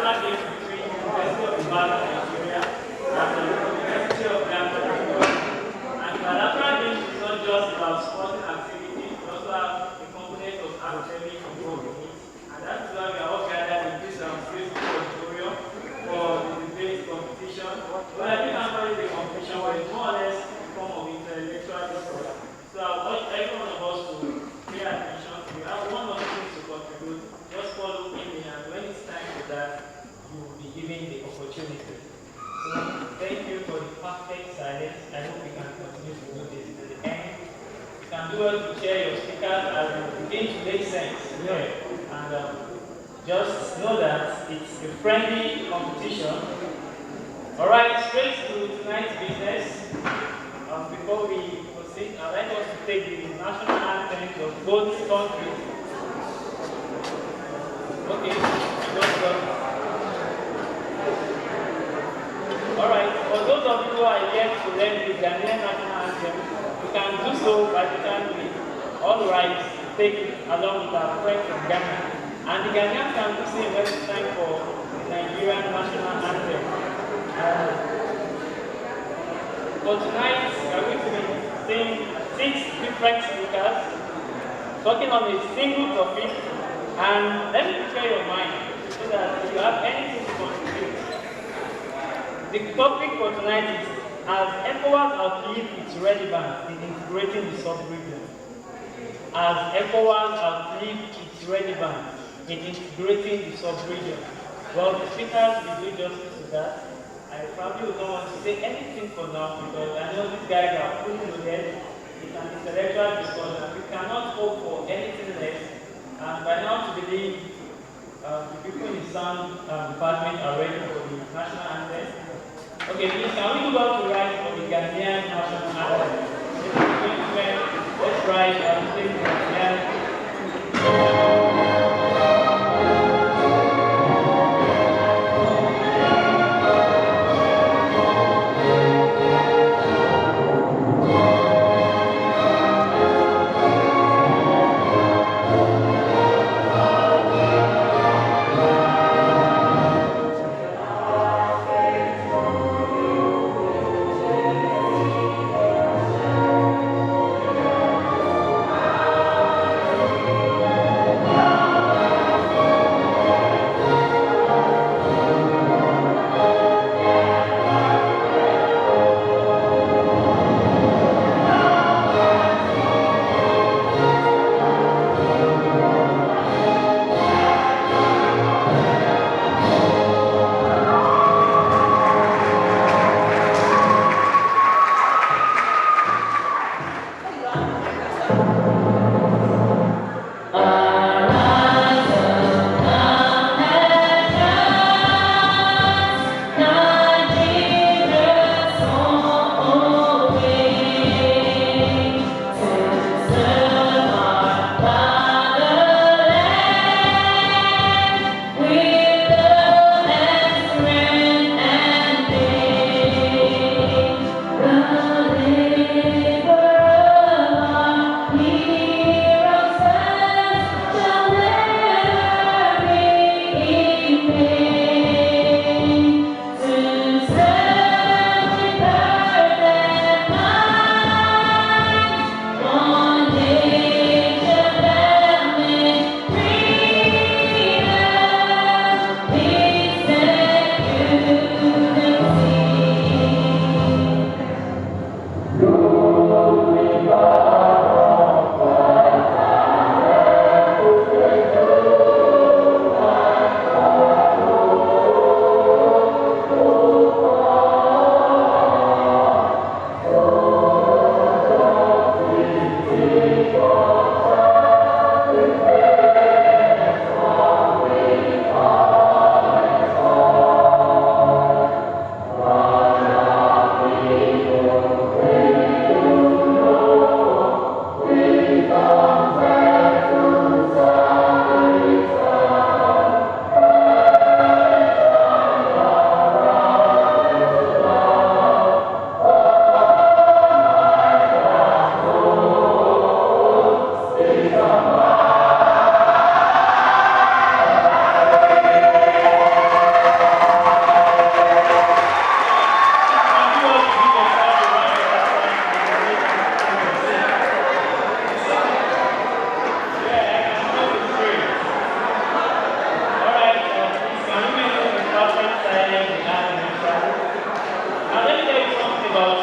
bilateral games between the University of Ibadan, Nigeria, and the University of Ghana. And bilateral games is not just about sporting activity, we also have a component of academic involved in it. And that is why we are all gathered in this beautiful auditorium for the debate competition. Well, I think I'm calling the competition, but it's more or less a form of intellectual discourse. So I want every one of us to pay attention. We have one or two things to contribute. Just follow me, and when it's time for that, you will be given the opportunity. So thank you for the perfect silence. I hope we can continue to do this to the end. You can do well to share your speakers as they begin to make sense. Yeah. And just know that it's a friendly competition. Alright, straight to tonight's business. Before we proceed, I'd like us to take the national anthems of both countries. Okay, just go. Alright, for those of you who are yet to learn the Ghanaian national anthem, you can do so by the time we all right take it along with our friends from Ghana. And the Ghanaians can do same when it's time for the Nigerian national anthem. For tonight, we are going to be seeing 6 different speakers talking on a single topic. And let me prepare your mind so that if you have anything to contribute. The topic for tonight is, as ECOWAS outlived its relevance in integrating the sub-region. As ECOWAS outlived its relevance in integrating the sub-region. Well, the speakers will do justice to that. I probably don't want to say anything for now because I know these guys are fully loaded. It's an intellectual discussion. We cannot hope for anything less. And by now, to believe the people in the sound department are ready for the national anthem. Okay, please, can we move on to write for the Ghanaian national anthem? Let's write the Ghanaian.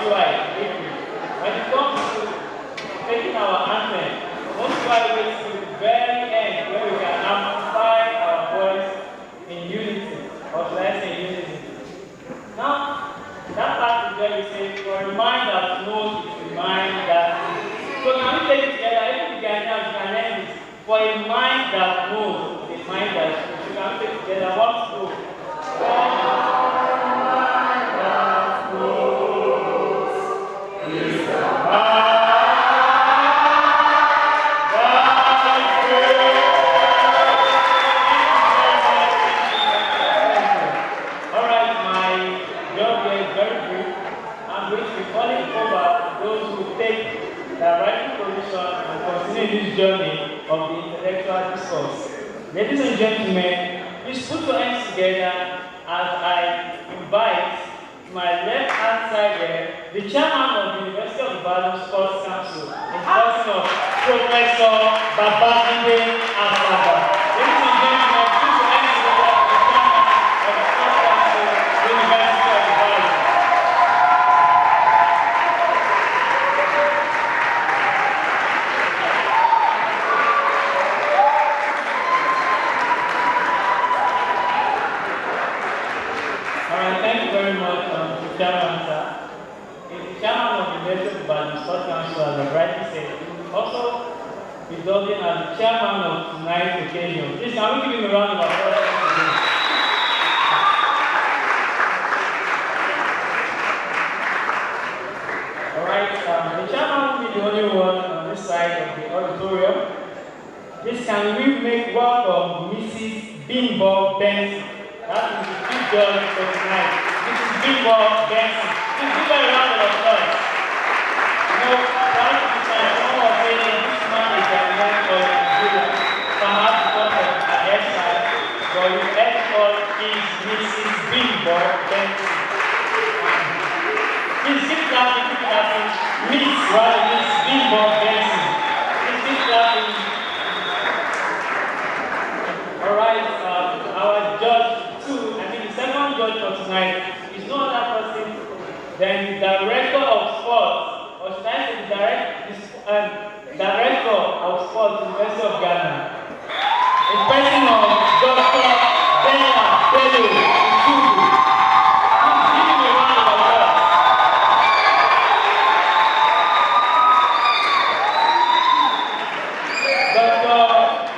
UI, when it comes to taking our anthem, most UI waits to the very end where we can amplify our voice in unity, or should I say unity. Now, that part is where we say, for a mind that knows it's a mind that. So can we take it together? If we can now, we can end it. For a mind that knows, a mind that knows. So can we take it together? What's true? For a mind that knows is the mind. This journey of the intellectual discourse. Ladies and gentlemen, please put your hands together as I invite my left hand side here, the chairman of the University of Bilateral Sports Council, in person of Professor Babajide Asaba. Ladies and gentlemen, put your hands together for the chairman of the Sports Council, the University of Bilateral. Chairman, sir, is the chairman of the Bilateral Sports Council, as I rightly said, also resulting as the chairman of tonight's occasion. Please, can we give him a round of applause? Alright, the chairman will be the only one on this side of the auditorium. Please, can we make welcome Mrs. Bimbo Benson? That is the chief judge for tonight. Bimbo Benson. Please give her a round of applause. You know, right to the time, someone was saying this man is a man of Nigeria, perhaps because of her hairstyle, but the headquarter is Mrs. Bimbo Benson. Please keep clapping, Miss Bimbo Benson. Please keep clapping. Alright, our judge too, I think the second judge for tonight is no other person than the director of sports, or should I say the director of sports in the University of Ghana, a person of Dr. Bella Bello Utubu. Please give him a round of applause. Dr.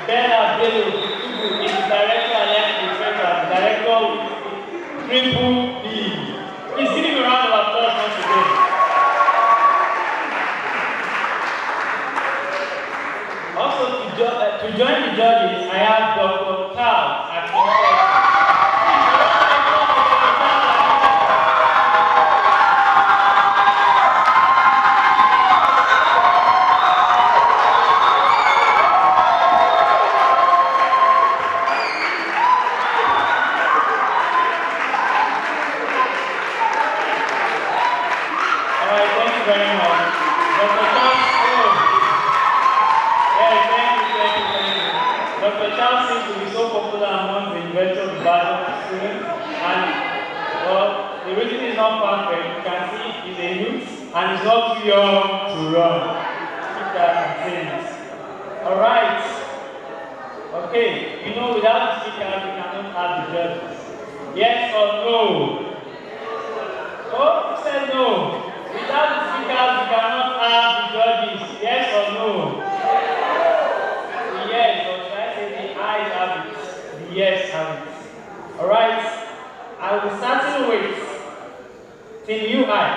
Bella Bello Utubu is the director elect director of Triple B. Please give him a round of applause once again. Also, to join the judges, I have Dr. Charles Akinfo. And it's not too young to run. Keep that contained. Alright. Okay, you know without the speakers we cannot have the judges. Yes or no? Oh, you said no. Without the speakers we cannot have the judges. Yes or no? Yes, or should I say the ayes have it? The yes have it. Alright. I will be starting with Team UI.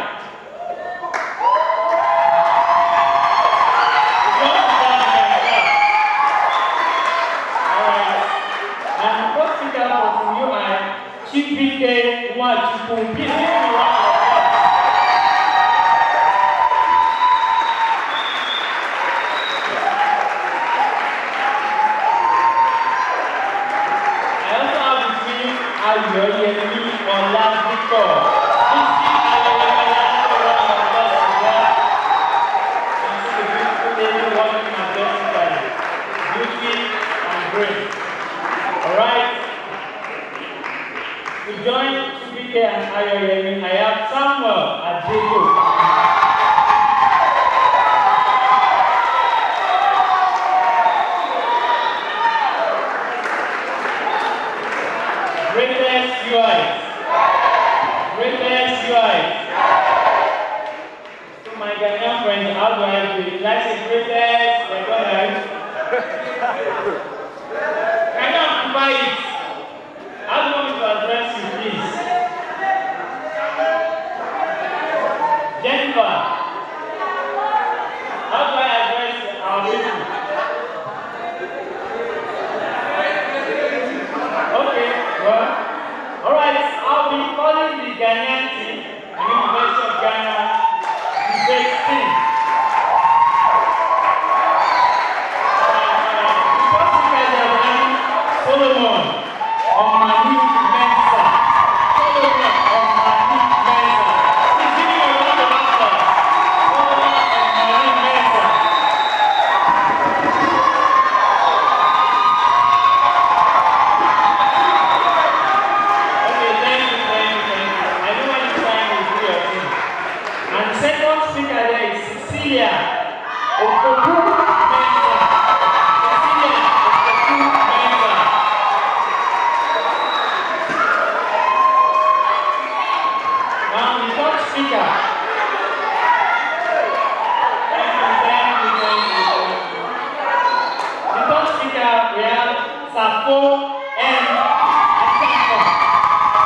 Chipike Wachuku. Please give me a round of applause. I also have with me Ayoyemi Oladipo. Please give Ayoyemi a round of applause as well. And see the beautiful lady walking majestically, beauty and grace. Alright. To join Chibike and Ayoyemi my Ghanaian friends, how do I do it? Like a greatest, like what I can you amplify it? How do you want me to address you, please? Jennifer, how do I address our people? Okay, well, alright, I'll be calling the Ghanaian team, the University of Ghana, debate team. Solomon Omani Mensa. Solomon Omani Mensa. He's giving a round of applause. Solomon Omani Mensa. Okay, thank you. I know when it's time to do your thing. And the second speaker there is Cecilia Opoku Mensa. Cecilia Opoku Mensa. Now the third speaker. Thank you. The third speaker we have Safo M. Achampong.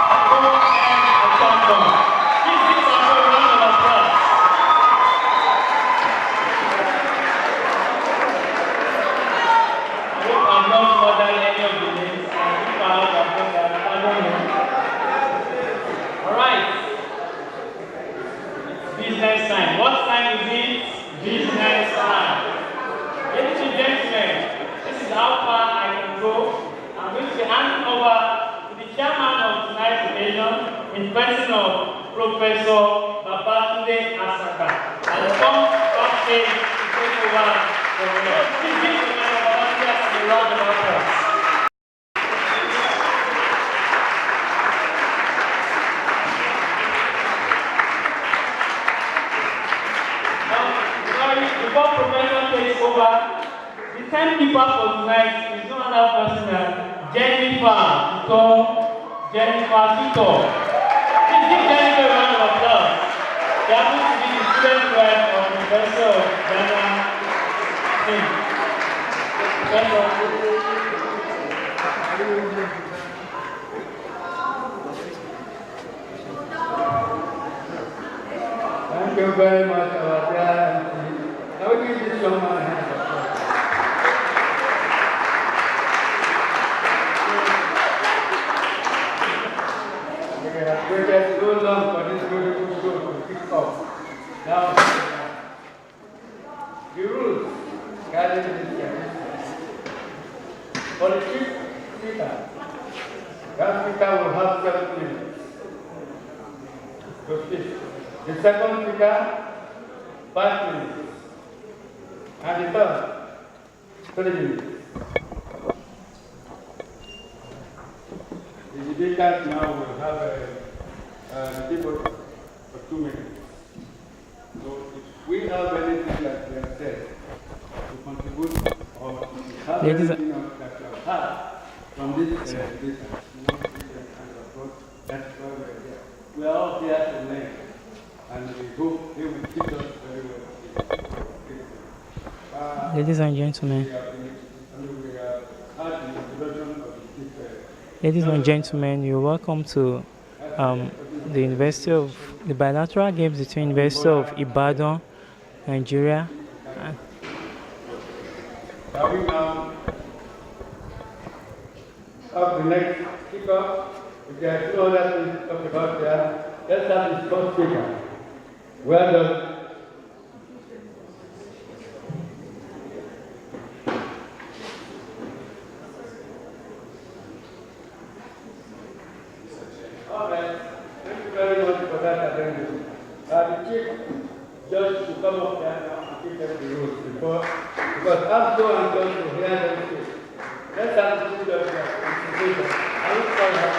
Safo M. Achampong. Please give Safo a round of applause. I hope I'm not murdering any of the names. I think I don't know. Alright. Business time. What time is it? Business time. Ladies and gentlemen, this is how far I can go. I'm going to be handing over to the chairman of tonight's occasion in person of Professor Babatunde Asaka. I'll come on stage to take over from here. Please give Professor Babatunde Asaka a round of applause. Before Professor takes over, the timekeeper for tonight is no other person than Jennifer Tito. Please give Jennifer a round of applause. She happens to be the student wife of Professor Ghana Singh. Thank you very much, our dear. I will give this young man a hand of applause. We have waited so long for this beautiful show to kick off. Now, the rules guiding this game. For the chief speaker, that speaker will have 7 minutes to speak. The second speaker, 5 minutes. And the third, 3 minutes. The debaters now will have a debate for 2 minutes. So if we have anything that we have said to contribute or have anything that we have had from this debate, that's why we are here. We are all here to learn, and we hope they will teach us very well. Ladies and gentlemen, you're welcome to the bilateral games between University of Ibadan, Nigeria. Shall we now have the next speaker? If there are 2 other things to talk about there, let's have the first speaker. Well done. All right. Thank you very much for that attendance. The chief judge to come up there now and give them the rules because I'm so anxious to hear them speak. Let's have the chief judge here. I will call her.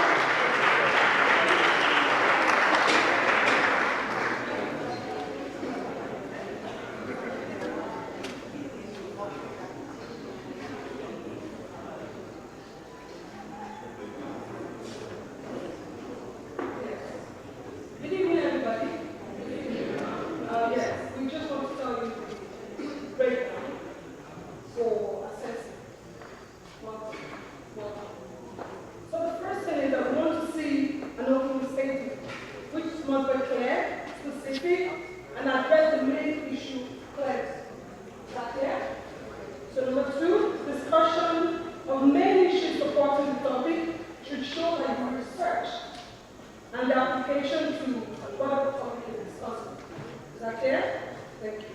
that clear? Thank you.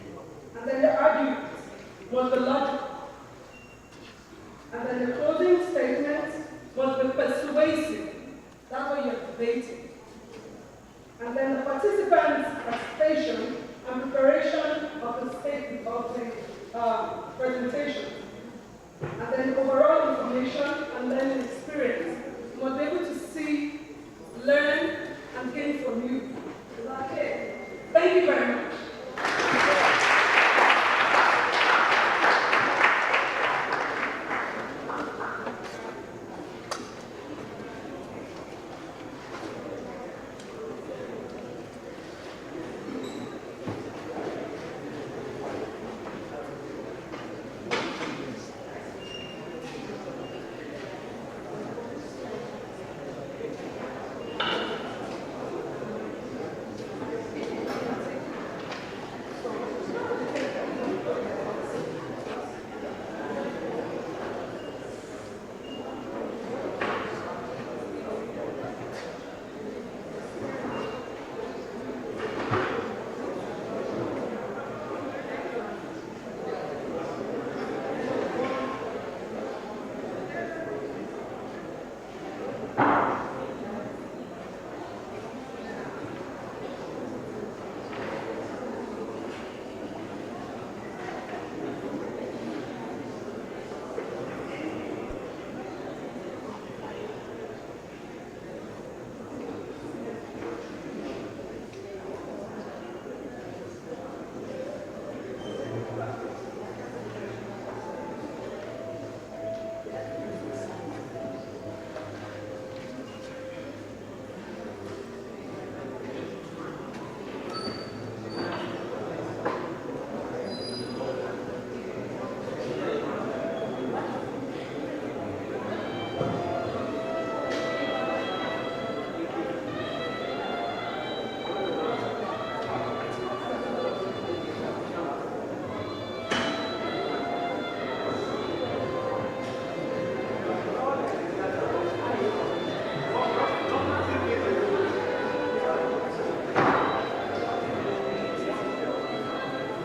And then the argument must be logical. And then the closing statement must be persuasive. That's what you're debating. And then the participants' participation and preparation of the statement of the presentation. And then overall information and then experience. You must be able to see, learn, and gain from you. Is that okay? Thank you very much.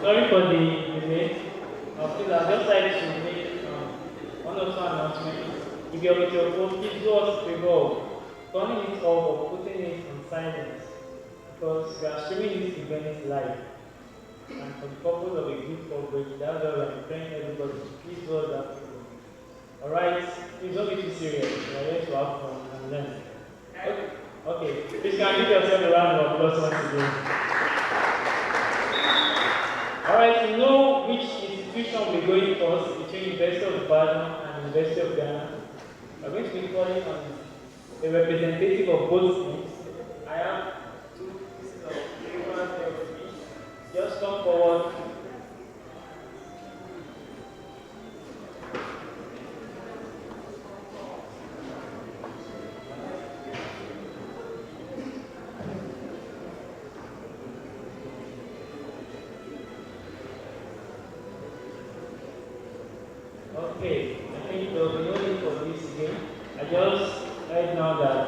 Sorry for the delay. Please, I'd just like to make one or two announcements. If you're with your phone, please do us a favor of turning it off or putting it on silence, because we are streaming this event live. And for the purpose of a good coverage, that's why we're praying everybody. Please do us that favor. Alright, please don't be too serious. We are here to have fun and learn. Okay, please can you give yourself a round of applause once again. Alright, to know which institution will be going first between University of Ibadan and University of Ghana, we are going to be calling on a representative of both teams. I have two pieces of paper here with me. Just come forward. Okay, I think there will be no need for this again. I just heard now that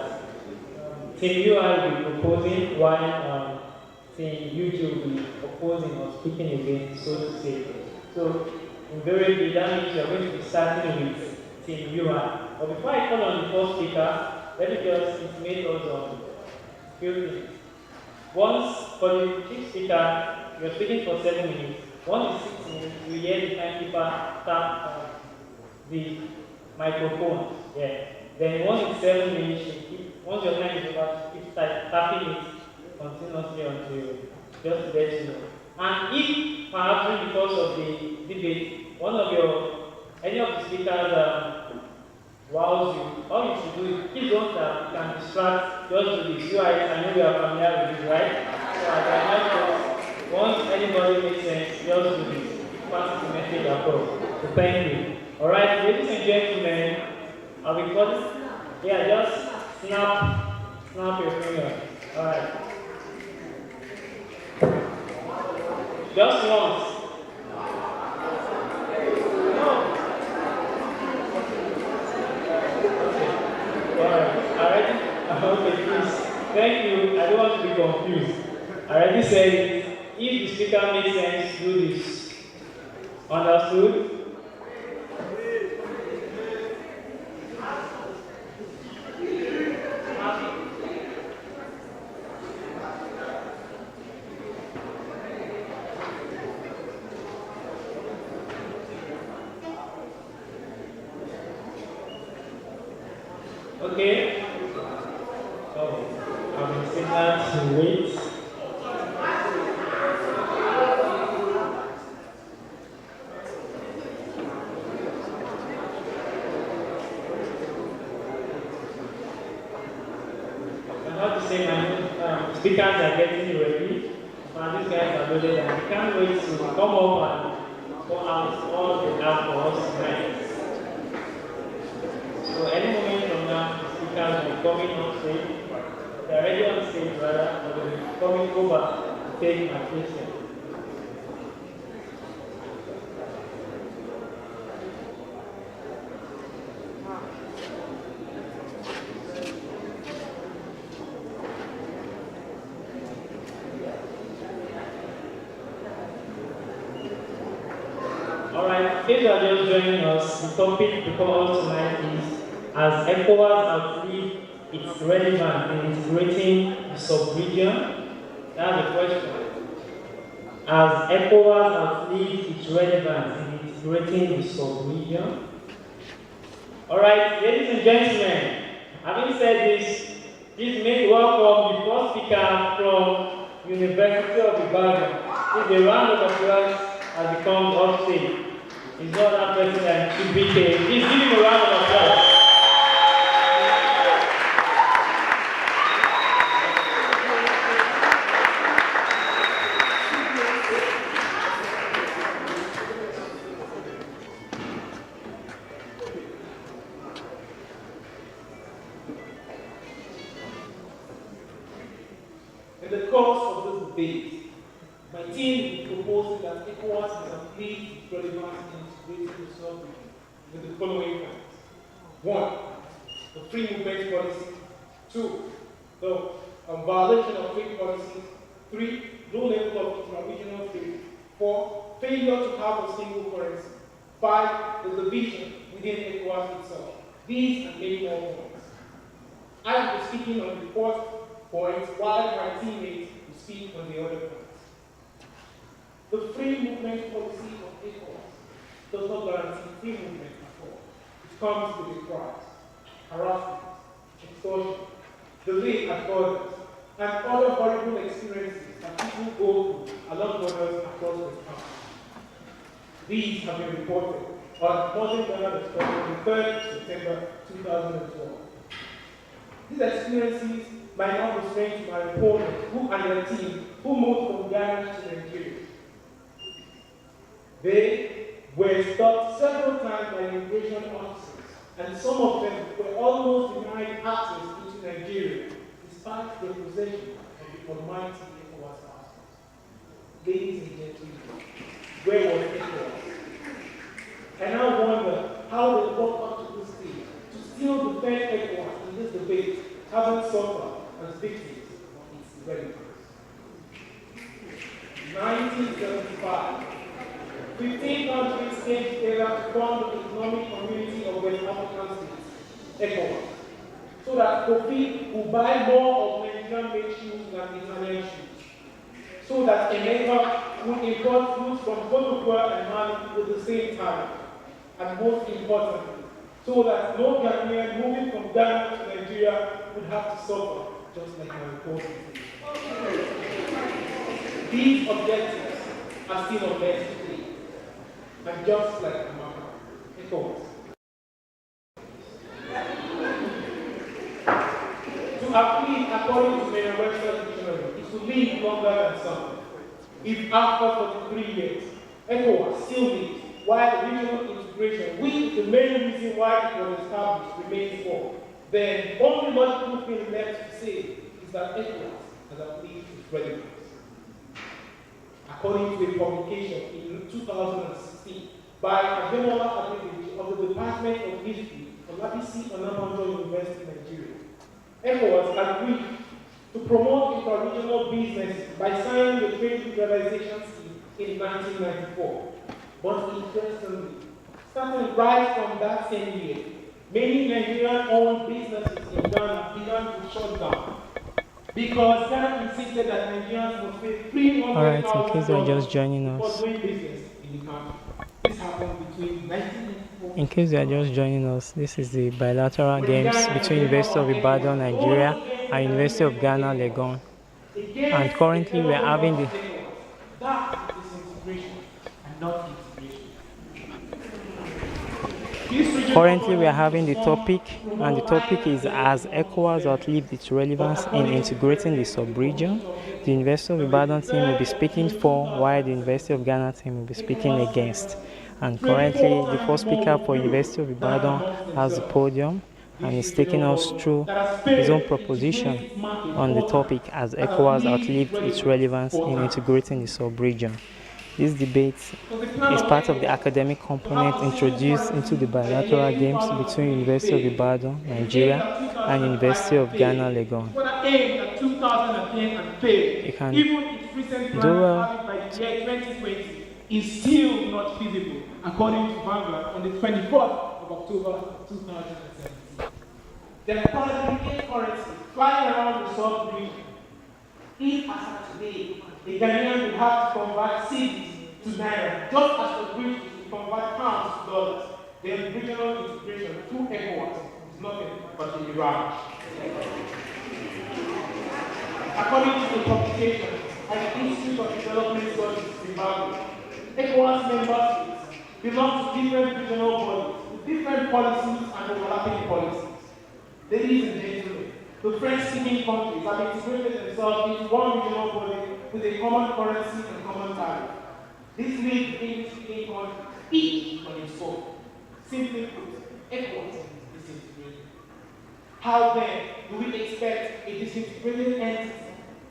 Team UI will be proposing while Team YouTube will be opposing or speaking against, so to say. So, invariably, that means we are going to be starting with Team UI. But before I call on the first speaker, let me just intimate us on a few things. Once, for the chief speaker, you're speaking for 7 minutes. Once is 6 minutes, you hear the timekeeper tap the microphone. Yeah. Then once it's 7 minutes, once your time is over, keep tapping it continuously until just let you know. And if perhaps because of the debate, any of the speakers wows you, all you should do is please don't tap, you can distract, just do this. I know you are familiar with this, right? So as I mentioned, once anybody makes sense, just do this. Pass the message across. So thank you. Alright, ladies and gentlemen, I'll be calling. Yeah, just snap your finger. Alright. Just once. No. Okay. Alright. Okay, please. Thank you. I don't want to be confused. I already said it. if the speaker makes sense, do this. Understood? Okay. So, I'm going to wait. Speakers are getting ready, and these guys are loaded, and we can't wait to come up and pour out all they have for us tonight. So any moment from now, the speakers will be coming on stage. They're already on stage, rather, but they'll be coming over to take my question. If you are just joining us, the topic before us tonight is as ECOWAS outlive its relevance in integrating the sub-region. That's the question. As ECOWAS outlive its relevance in integrating the sub-region. Alright, ladies and gentlemen, having said this, please make welcome the first speaker from University of Ibadan. Please a round of applause as he comes off stage. He's not that person that should be here. Please give him a round of applause. In the course of this debate, my team will propose that ECOWAS has complete relevance in integrating the sub-region with the following points. 1. The free movement policy. 2. The violation of trade policies. 3. Low level of intra-regional trade. 4. Failure to have a single currency. 5. The division within ECOWAS itself. These and many more points. I will be speaking on the fourth point while my teammates will speak on the other points. The free movement policy of ECOWAS does not guarantee free movement at all. It comes with a price, harassment, extortion, delay at borders, and other horrible experiences that people go through along borders across the country. These have been reported on Modern Ghana on the 3rd September 2012. These experiences might not be strange to my opponent who and their team who moved from Ghana to Nigeria. They were stopped several times by immigration officers, and some of them were almost denied access into Nigeria, despite their possession of the almighty ECOWAS passport. Ladies and gentlemen, where was ECOWAS? And I wonder how they got up to this stage to still defend ECOWAS in this debate, having suffered as victims of its irrelevance. 1975. 15 countries came together to form the Economic Community of West African States, ECOWAS, so that Kofi would buy more of Nigerian-made shoes than Italian shoes, so that Emeka would import goods from Cote d'Ivoire and Mali with the same time, and most importantly, so that no Ghanaian moving from Ghana to Nigeria would have to suffer, just like my reporting team. These objectives are still unmet today. And just like America, ECOWAS. To appeal according to Merriam-Webster's dictionary is to live longer than some. If after 43 years, ECOWAS still lives, while regional integration, which the main reason why it was established, remains for, then only logical thing left to say is that ECOWAS has outlived its relevance. According to a publication in 2016 by Ademola Adedeji of the Department of History of Labisi Anamondo University, Nigeria, ECOWAS agreed to promote inter-regional business by signing the Trade Liberalization Scheme in 1994. But interestingly, starting right from that same year, many Nigerian-owned businesses in Ghana began to shut down because Ghana insisted that Nigerians must pay Alright, in case you are just $300,000 joining for us. doing business in the country. This happened between 1994. In case you are just joining us, this is the bilateral games between University of Ibadan, Nigeria and University of Ghana, Legon. And currently we are having the That is disintegration and not integration. topic, and the topic is: has ECOWAS outlived its relevance in integrating the sub-region? The University of Ibadan team will be speaking for, while the University of Ghana team will be speaking against. And currently, the first speaker for University of Ibadan has the podium and is taking us through his own proposition on the topic: as ECOWAS outlived its relevance in integrating the sub-region. This debate is part of the academic component introduced into the bilateral games between University of Ibadan, Nigeria, and University of Ghana, Legon. You can do well by the year 2020 is still not feasible, according to Vanguard on the 24th of October 2017. There are currently 8 currencies flying around the sub-region. If, as of today, the Ghanaian will have to convert cedis to naira, just as the British will convert pounds to dollars, then regional integration through ECOWAS is nothing but a mirage. According to the publication by the Institute of Development Studies, Zimbabwe, ECOWAS member states belong to different regional bodies with different policies and overlapping policies. Ladies and gentlemen, the French-speaking countries have integrated themselves into one regional body with a common currency and common tariff. This leaves the English-speaking countries each on its own. Simply put, ECOWAS is disintegrated. How then do we expect a disintegrated entity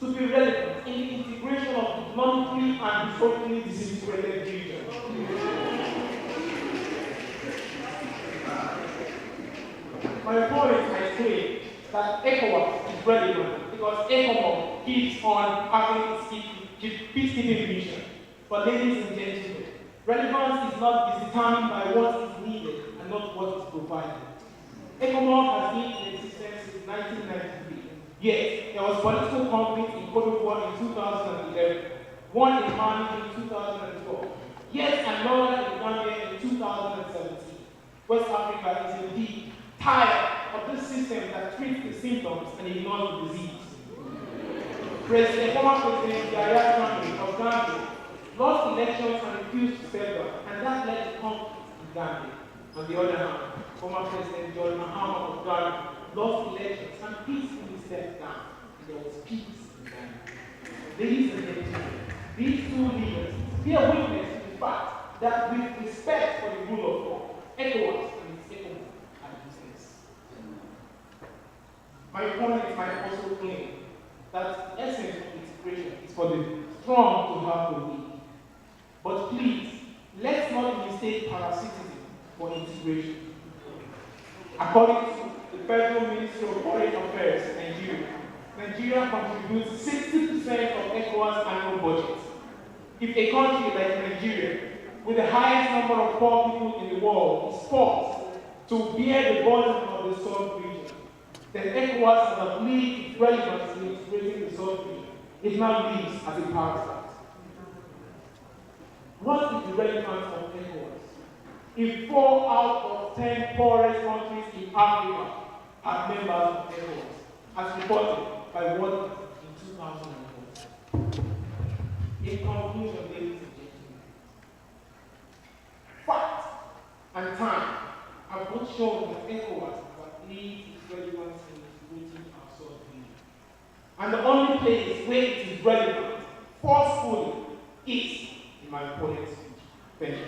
to be relevant in the integration of economically and historically disintegrated regions? My opponent might claim that ECOWAS is relevant because ECOWAS keeps on having its peacekeeping mission. But ladies and gentlemen, relevance is determined by what is needed and not what is provided. ECOWAS has been in existence since 1993. Yet, there was political conflict in Cote d'Ivoire in 2011, one in Mali in 2012, yet another in Gambia in 2017. West Africa is indeed tired of this system that treats the symptoms and ignores the disease. Former President Yahya Jammeh of Gambia lost elections and refused to step down, and that led to conflict in Gambia. On the other hand, former President John Mahama of Ghana lost elections and peacefully stepped down, and there was peace in Ghana. Ladies and gentlemen, these two leaders bear witness to the fact that with respect for the rule of law, ECOWAS and its ECOWAS are business. My opponent might also claim that the essence of integration is for the strong to have the weak. But please, let's not mistake parasitism for integration. According to the Federal Ministry of Foreign Affairs, Nigeria contributes 60% of ECOWAS annual budget. If a country like Nigeria, with the highest number of poor people in the world, is forced to bear the burden of the sub-region, then ECOWAS has outlived its relevance in integrating the sub-region. It now lives as a parasite. What is the relevance of ECOWAS? If 4 out of 10 poorest countries in Africa are members of ECOWAS, as reported by World Bank in 2004. In conclusion, ladies and gentlemen, fact and time have both shown that ECOWAS has outlived its relevance in integrating our sub-region. And the only place where it is relevant, forcefully, is in my opponent's speech. Thank you.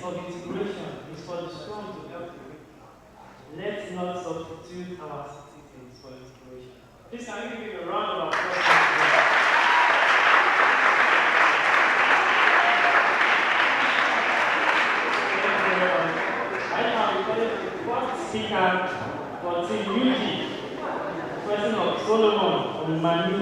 of integration is for the strong to help the weak. Let's not substitute our citizens for integration. Please, can you give me a round of applause? Right now, we call it the first speaker for Team UG, person of Solomon from Manu.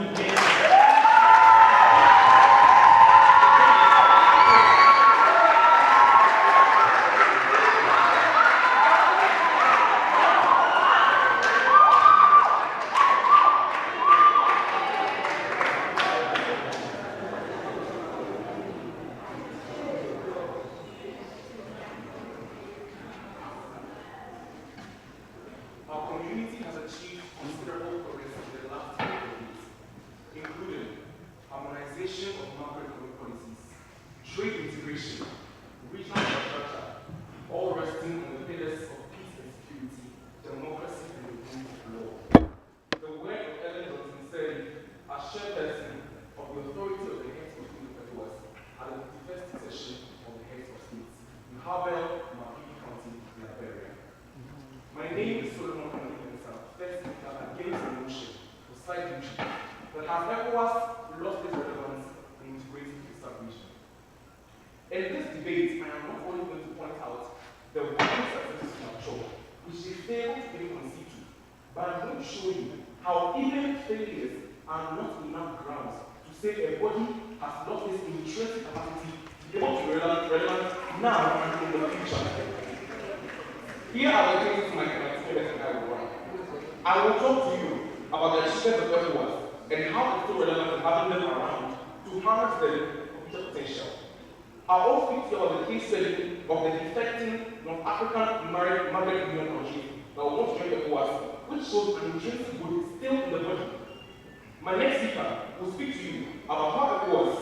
Our community has achieved considerable progress in the last 10 years, including harmonization of macroeconomic policies, trade integration, regional infrastructure, all resting on the pillars of peace and security, democracy, and the rule of law. The word of Ellen Johnson said, as chairperson of the authority of the heads of state of at the 51st session of the heads of states in Harvell, Mapimi County, Liberia. My name is Solomon Mensa, first speaker against the motion for side duty that has ECOWAS lost its relevance in integrating the sub-region. In this debate, I am not only going to point out the one successes mature, which they failed to even concede to, but I'm going to show you how even failures are not enough grounds to say a body has lost its intrinsic capacity to be able to be relevant now and in the future. Here are the things my students and I will run. I will talk to you about the achievements of ECOWAS and how it's so relevant in having them around to harness them for future potential. I will also speak to you about the case study of the defecting North African Market Union country that will want to join ECOWAS, which shows an intrinsic good still in the body. My next speaker will speak to you about how ECOWAS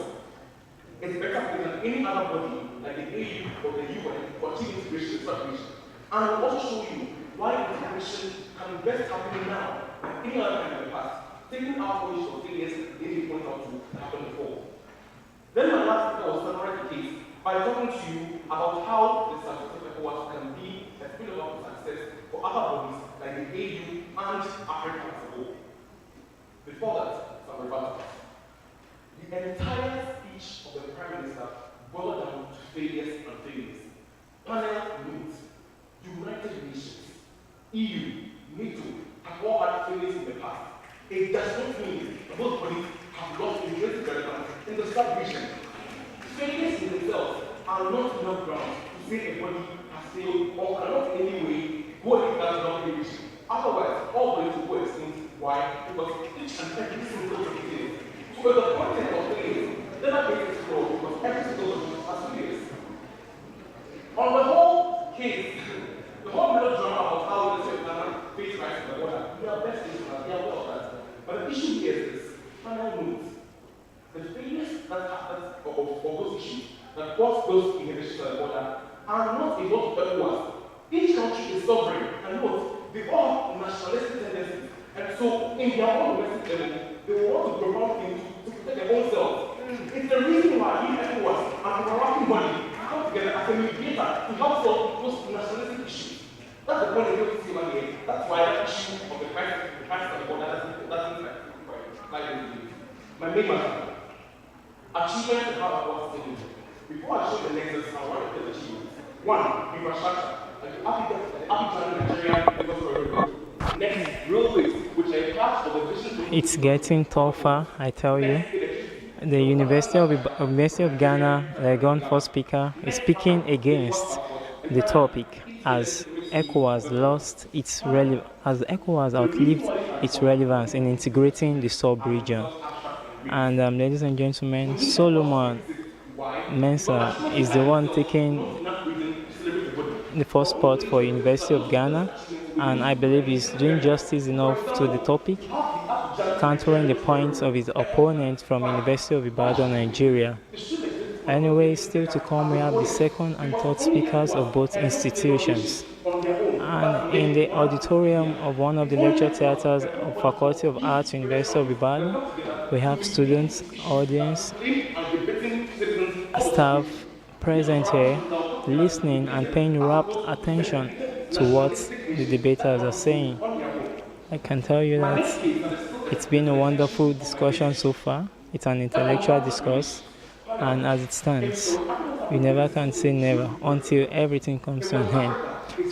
is better placed than any other body like the AU or the UN for achieving integration and separation. And I will also show you why integration can best happen now than any other time in the past, taking out polish of failures they didn't point out to happen before. Then my last speaker will summarize the case by talking to you about how the success of ECOWAS can be a spillover for success for other bodies like the AU and Africa as a whole. Before that, some rebuttals. The entire speech of the Prime Minister boiled down to failures and failures. Panel means United Nations, EU, NATO have all had failures in the past. It does not mean that those bodies have lost intrinsic relevance in the sub-region. Failures in themselves are not enough grounds to say a body has failed or cannot in any way go against that non-failure. Otherwise, all bodies will go extinct. Why? Because each and every single body is failed. So if the content of failures, then that makes it grow because every single body has failures. On the whole case, the whole melodrama about how the state government face rights in the border, we are best in we are well of that. But the issue here is this: final note. The failures that happen of those issues that cause those inhibitions at the border are not able to ECOWAS. Each country is sovereign, and note, they all have nationalistic tendencies. And so, in their own domestic level, they will want to propound things to protect their own selves. It's the reason why we ECOWAS and the overarching body come together as a mediator to help solve those nationalistic issues. That's the point of the see here. That's why that issue of the crisis at the border doesn't like my main matter. Achievements and how ECOWAS is taking. Before I show the nexus, I want to tell the achievements. One, infrastructure. Like the African Nigeria because we're next, railways, which are part of the vision. It's getting tougher, I tell you. The University of Ghana, Legon first speaker, is speaking against the topic as ECOWAS lost its as ECOWAS outlived its relevance in integrating the sub-region. And ladies and gentlemen, Solomon Mensa is the one taking the first spot for University of Ghana, and I believe he's doing justice enough to the topic, countering the points of his opponent from University of Ibadan, Nigeria. Anyway, still to come, we have the second and third speakers of both institutions. And in the auditorium of one of the lecture theaters of Faculty of Arts, University of Ibadan, we have students, audience, staff present here listening and paying rapt attention to what the debaters are saying. I can tell you that it's been a wonderful discussion so far. It's an intellectual discourse, and as it stands, you never can say never until everything comes to an end.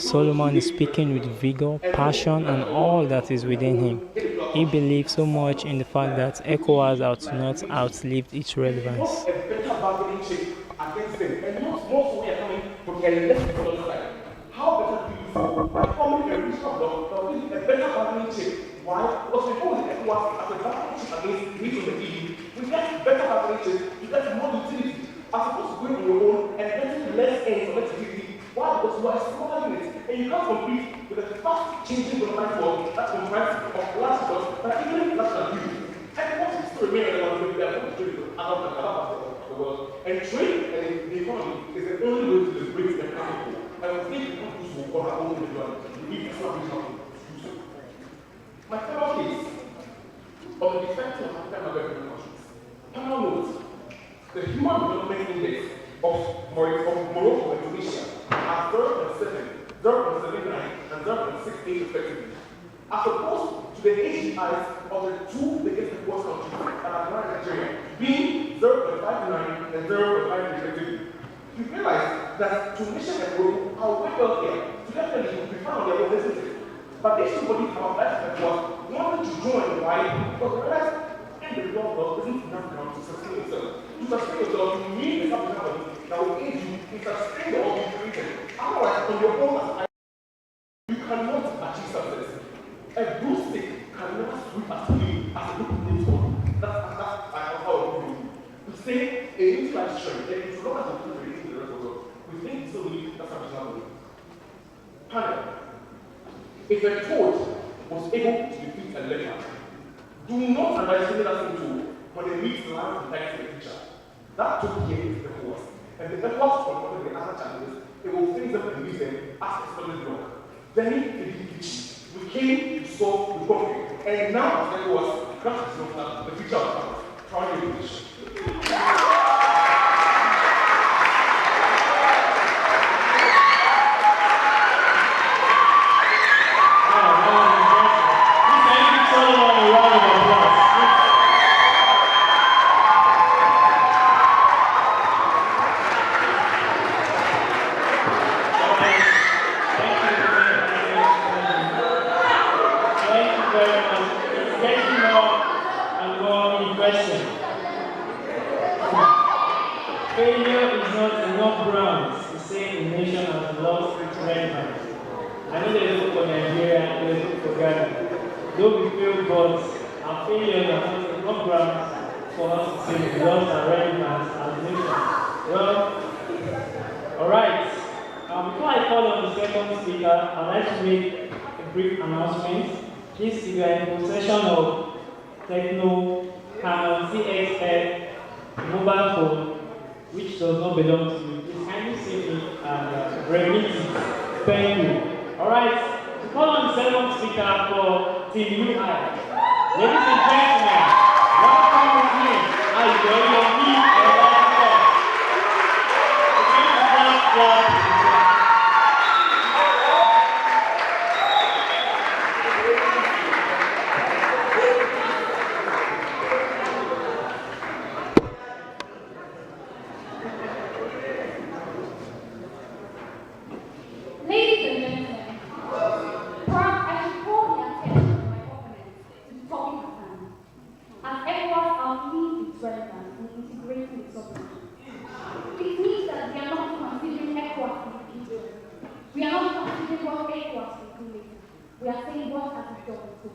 Solomon is speaking with vigor, passion, and all that is within him. He believes so much in the fact that ECOWAS has not outlived its relevance. A better bargaining chip against them, and not most we are coming from a less developed side. How better do you feel by forming a regional bloc that will give a better bargaining chip? Why? Because we hold the ECOWAS as a bargaining chip against me from the EU. We get better bargaining chip, you get more utility, as opposed to going on your own and getting less aid for less utility. Why? Because you are a smaller unit, and you can't compete with a fast-changing globalized world that's comprised of large stocks that are even larger than you. And what is to remain relevant with their own trade around the world. And trade and the economy is the only way to liberate the people. And we think we don't do so on our own individual. We need to start reaching out to do so. My final case on the effect of African American countries. Panel note, the Human Development Index of Morocco and Tunisia are 0.7, 0.79, and 0.68 respectively, as opposed to the AGIs of the two biggest poorest countries that are not Nigeria, being 0.59 and 0.5 respectively. You realize that Tunisia and Morocco are way wealthier, so definitely would be found on their own businesses. But these two bodies have that was wanted to join why? Because they realized individual wealth isn't enough now to sustain itself. To sustain yourself, you need a capital money that will aid you in sustaining the wealth you created. Otherwise, on your own as you cannot achieve success. A blue stick can never sweep as clean as a group of names one. That's how it will be. We say a neutralized strength, and it's not as a good relating to the rest of the world. We think so we that's how it's not. Panel. If a toad was able to defeat a leopard, do not underestimate that same tool when they meet land and text in the future. That tool here is the force. And the efforts from the other challenges, it will face them and use them as a solid block. Then we came to solve the problem. And now as there was, that is not the future of ours. Try to English. Failure is not enough grounds to say a nation has lost its relevance. I know there's hope for Nigeria, there's hope for Ghana. Though we fail, but our failures are not enough grounds for us to say we lost our relevance as a nation. Well, alright. Before I call on the second speaker, I'd like to make a brief announcement. Please, if you are in possession of Techno Canon CXL mobile phone, which does not belong to you, please kindly save it and remit it. Thank you. Alright, to call on the second speaker for Team UI. Ladies and gentlemen, welcome with me. I enjoy your feet and we are saying what has been done too.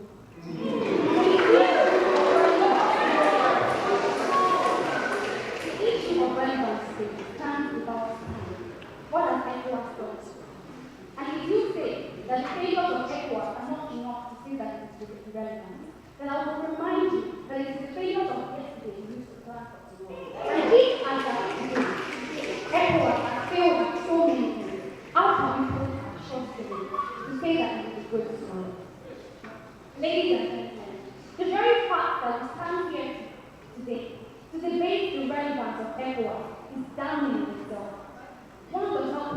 The issue of relevance stands without time. What has ECOWAS done? And if you say that the failures of ECOWAS are not enough to say that it is irrelevant, then I will remind you that it is the failures of yesterday you used to class up tomorrow. And if I can do ECOWAS has failed at so many things, how can we put our trust in it to say that it is good tomorrow? Ladies and gentlemen, the very fact that we stand here today to debate the relevance of ECOWAS is damning in itself. One does not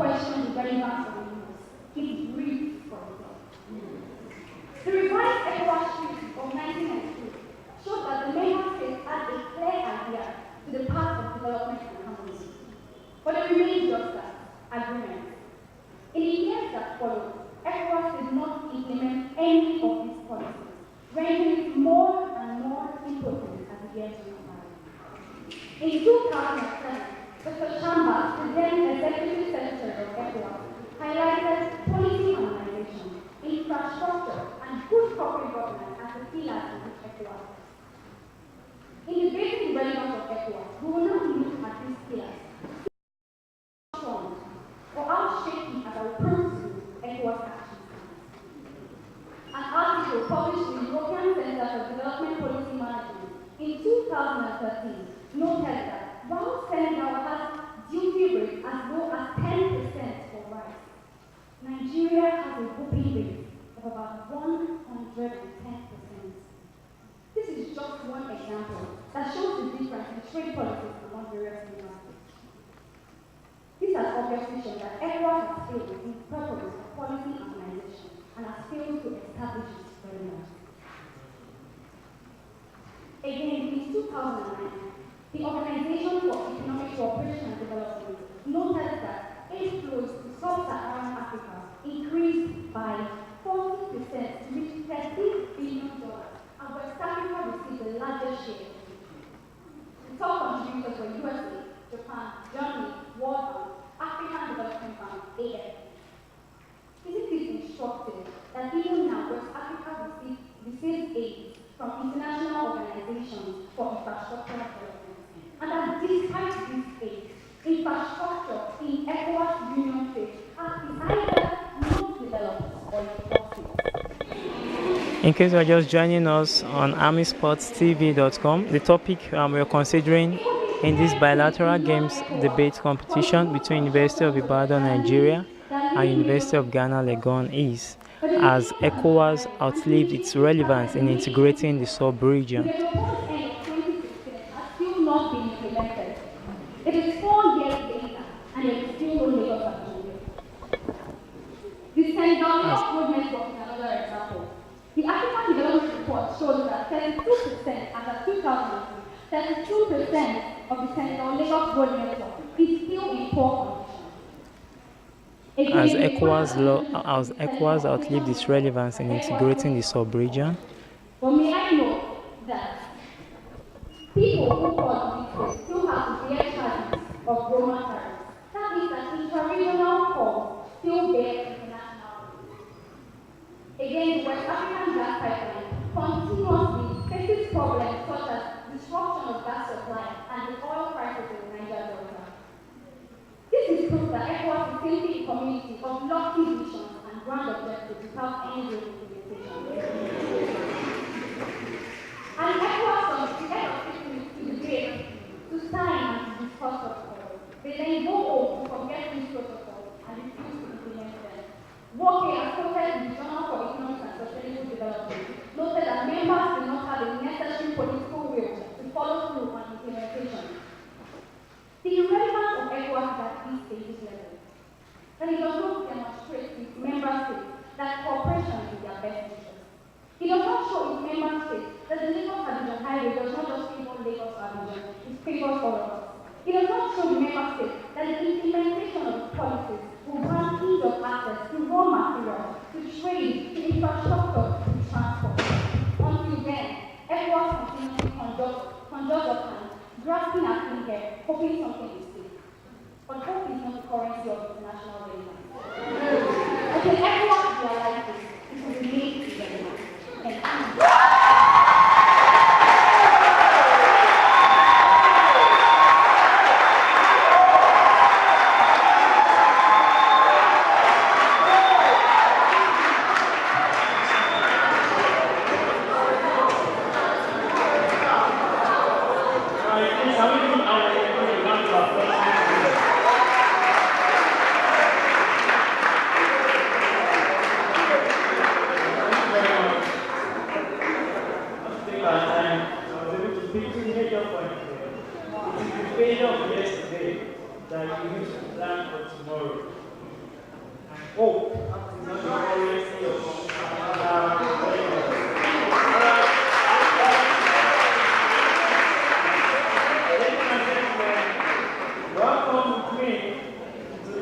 agreements. In the years that followed, ECOWAS did not implement any of these policies, rendering it more and more impotent as the years went by. In 2007, Dr. Chambers, the then Executive Secretary of ECOWAS, highlighted policy harmonization, infrastructure, and good corporate governance as the pillars in which ECOWAS works. In the basic relevance of ECOWAS, we will not look at these pillars strong or how shaky as our prove to ECOWAS action plans. An article published in the European Center for Development Policy Management in 2013 noted that while Senegal has duty rates as low as 10% for rice, Nigeria has a whopping rate of about 110%. This is just one example that shows the difference in trade policies among various markets. This has obviously shown that ECOWAS has failed in purpose of policy harmonization and has failed to establish its relevance. Again, in 2009, the Organization for Economic Cooperation and Development noted that aid flows to sub-Saharan Africa increased by 40% to reach $13 billion, and West Africa received the largest share. The top contributors were USA, Japan, Germany, World Bank, African Development Bank, AF. Isn't it instructive that even now West Africa receives aid from international organizations for infrastructure development, and that despite this aid, infrastructure in ECOWAS Union states is either not developed or exhausted. In case you're just joining us on ArmiSportsTV.com, the topic we're considering in this bilateral games debate competition between University of Ibadan, Nigeria and University of Ghana, Legon is, as ECOWAS outlived its relevance in integrating the sub-region. The proposed end of 2016 has still not been implemented. It is 4 years later, and there is still no Lagos Abuja. The Senegal Road Network is another example. The African Development Report shows that 32%, as of 2003, 32% of the Senegal Lagos Road Network is still in poor condition. As ECOWAS outlived its relevance in integrating the sub-region. But may I note that people who call these still have to bear charges of Roman tariffs. That means that inter-regional calls still bear international rates. Again, the West African gas pipeline continuously faces problems such as disruption of gas supply and the oil crisis in the Niger Delta. This is proof that ECOWAS is simply a community of lofty visions and grand objectives without any real implementation. And ECOWAS instead of sticking to the debate, to sign and to discuss protocols, they then go home to forget these protocols and refuse to implement them. Working as quoted in the Journal for Economic and Sustainable Development noted that members do not have the necessary political will to follow through on implementation. The relevance of ECOWAS at this stages level, and it does not demonstrate to its member states that cooperation is in their best interest. It does not show its member states that the Lagos-Abuja highway does not just favor Lagos-Abuja, it favors all of us. It does not show the member states that the implementation of its policies will grant ease of access to raw materials, to trade, to infrastructure, to transport. Until then, ECOWAS continuously conduct of hands, grasping at thin hair, hoping something is safe. But hope is not the currency of international relevance. Until ECOWAS realizes this, it will remain irrelevant. Thank you.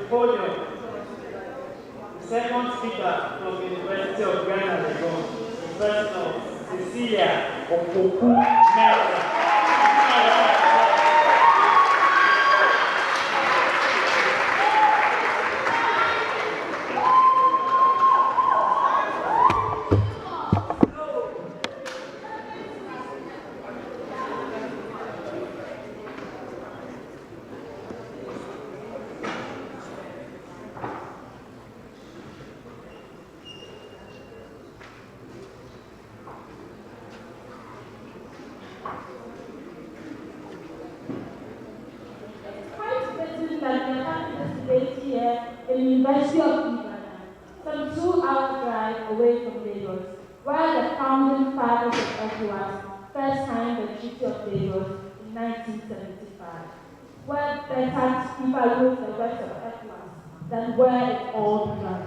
Podium. podium, the second speaker from the University of Ghana, Legon, Professor Cecilia Opoku Mensah. In the University of Ibadan, some 2 hours drive away from Lagos, where the founding fathers of ECOWAS first signed the Treaty of Lagos in 1975, where better evaluate the rest of ECOWAS than where it all began.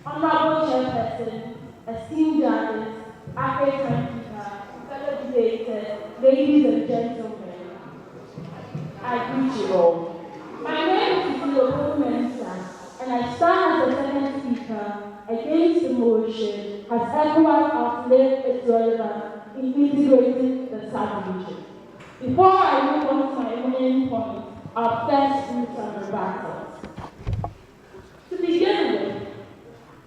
Honorable Chairperson, esteemed judges, accurate timekeeper, fellow debaters, ladies and gentlemen, I greet you all. My name is Bilateral, and I stand as the second speaker against the motion as ECOWAS outlived its relevance in integrating the sub-region. Before I move on to my main point, I'll first do some rebuttals. To begin with,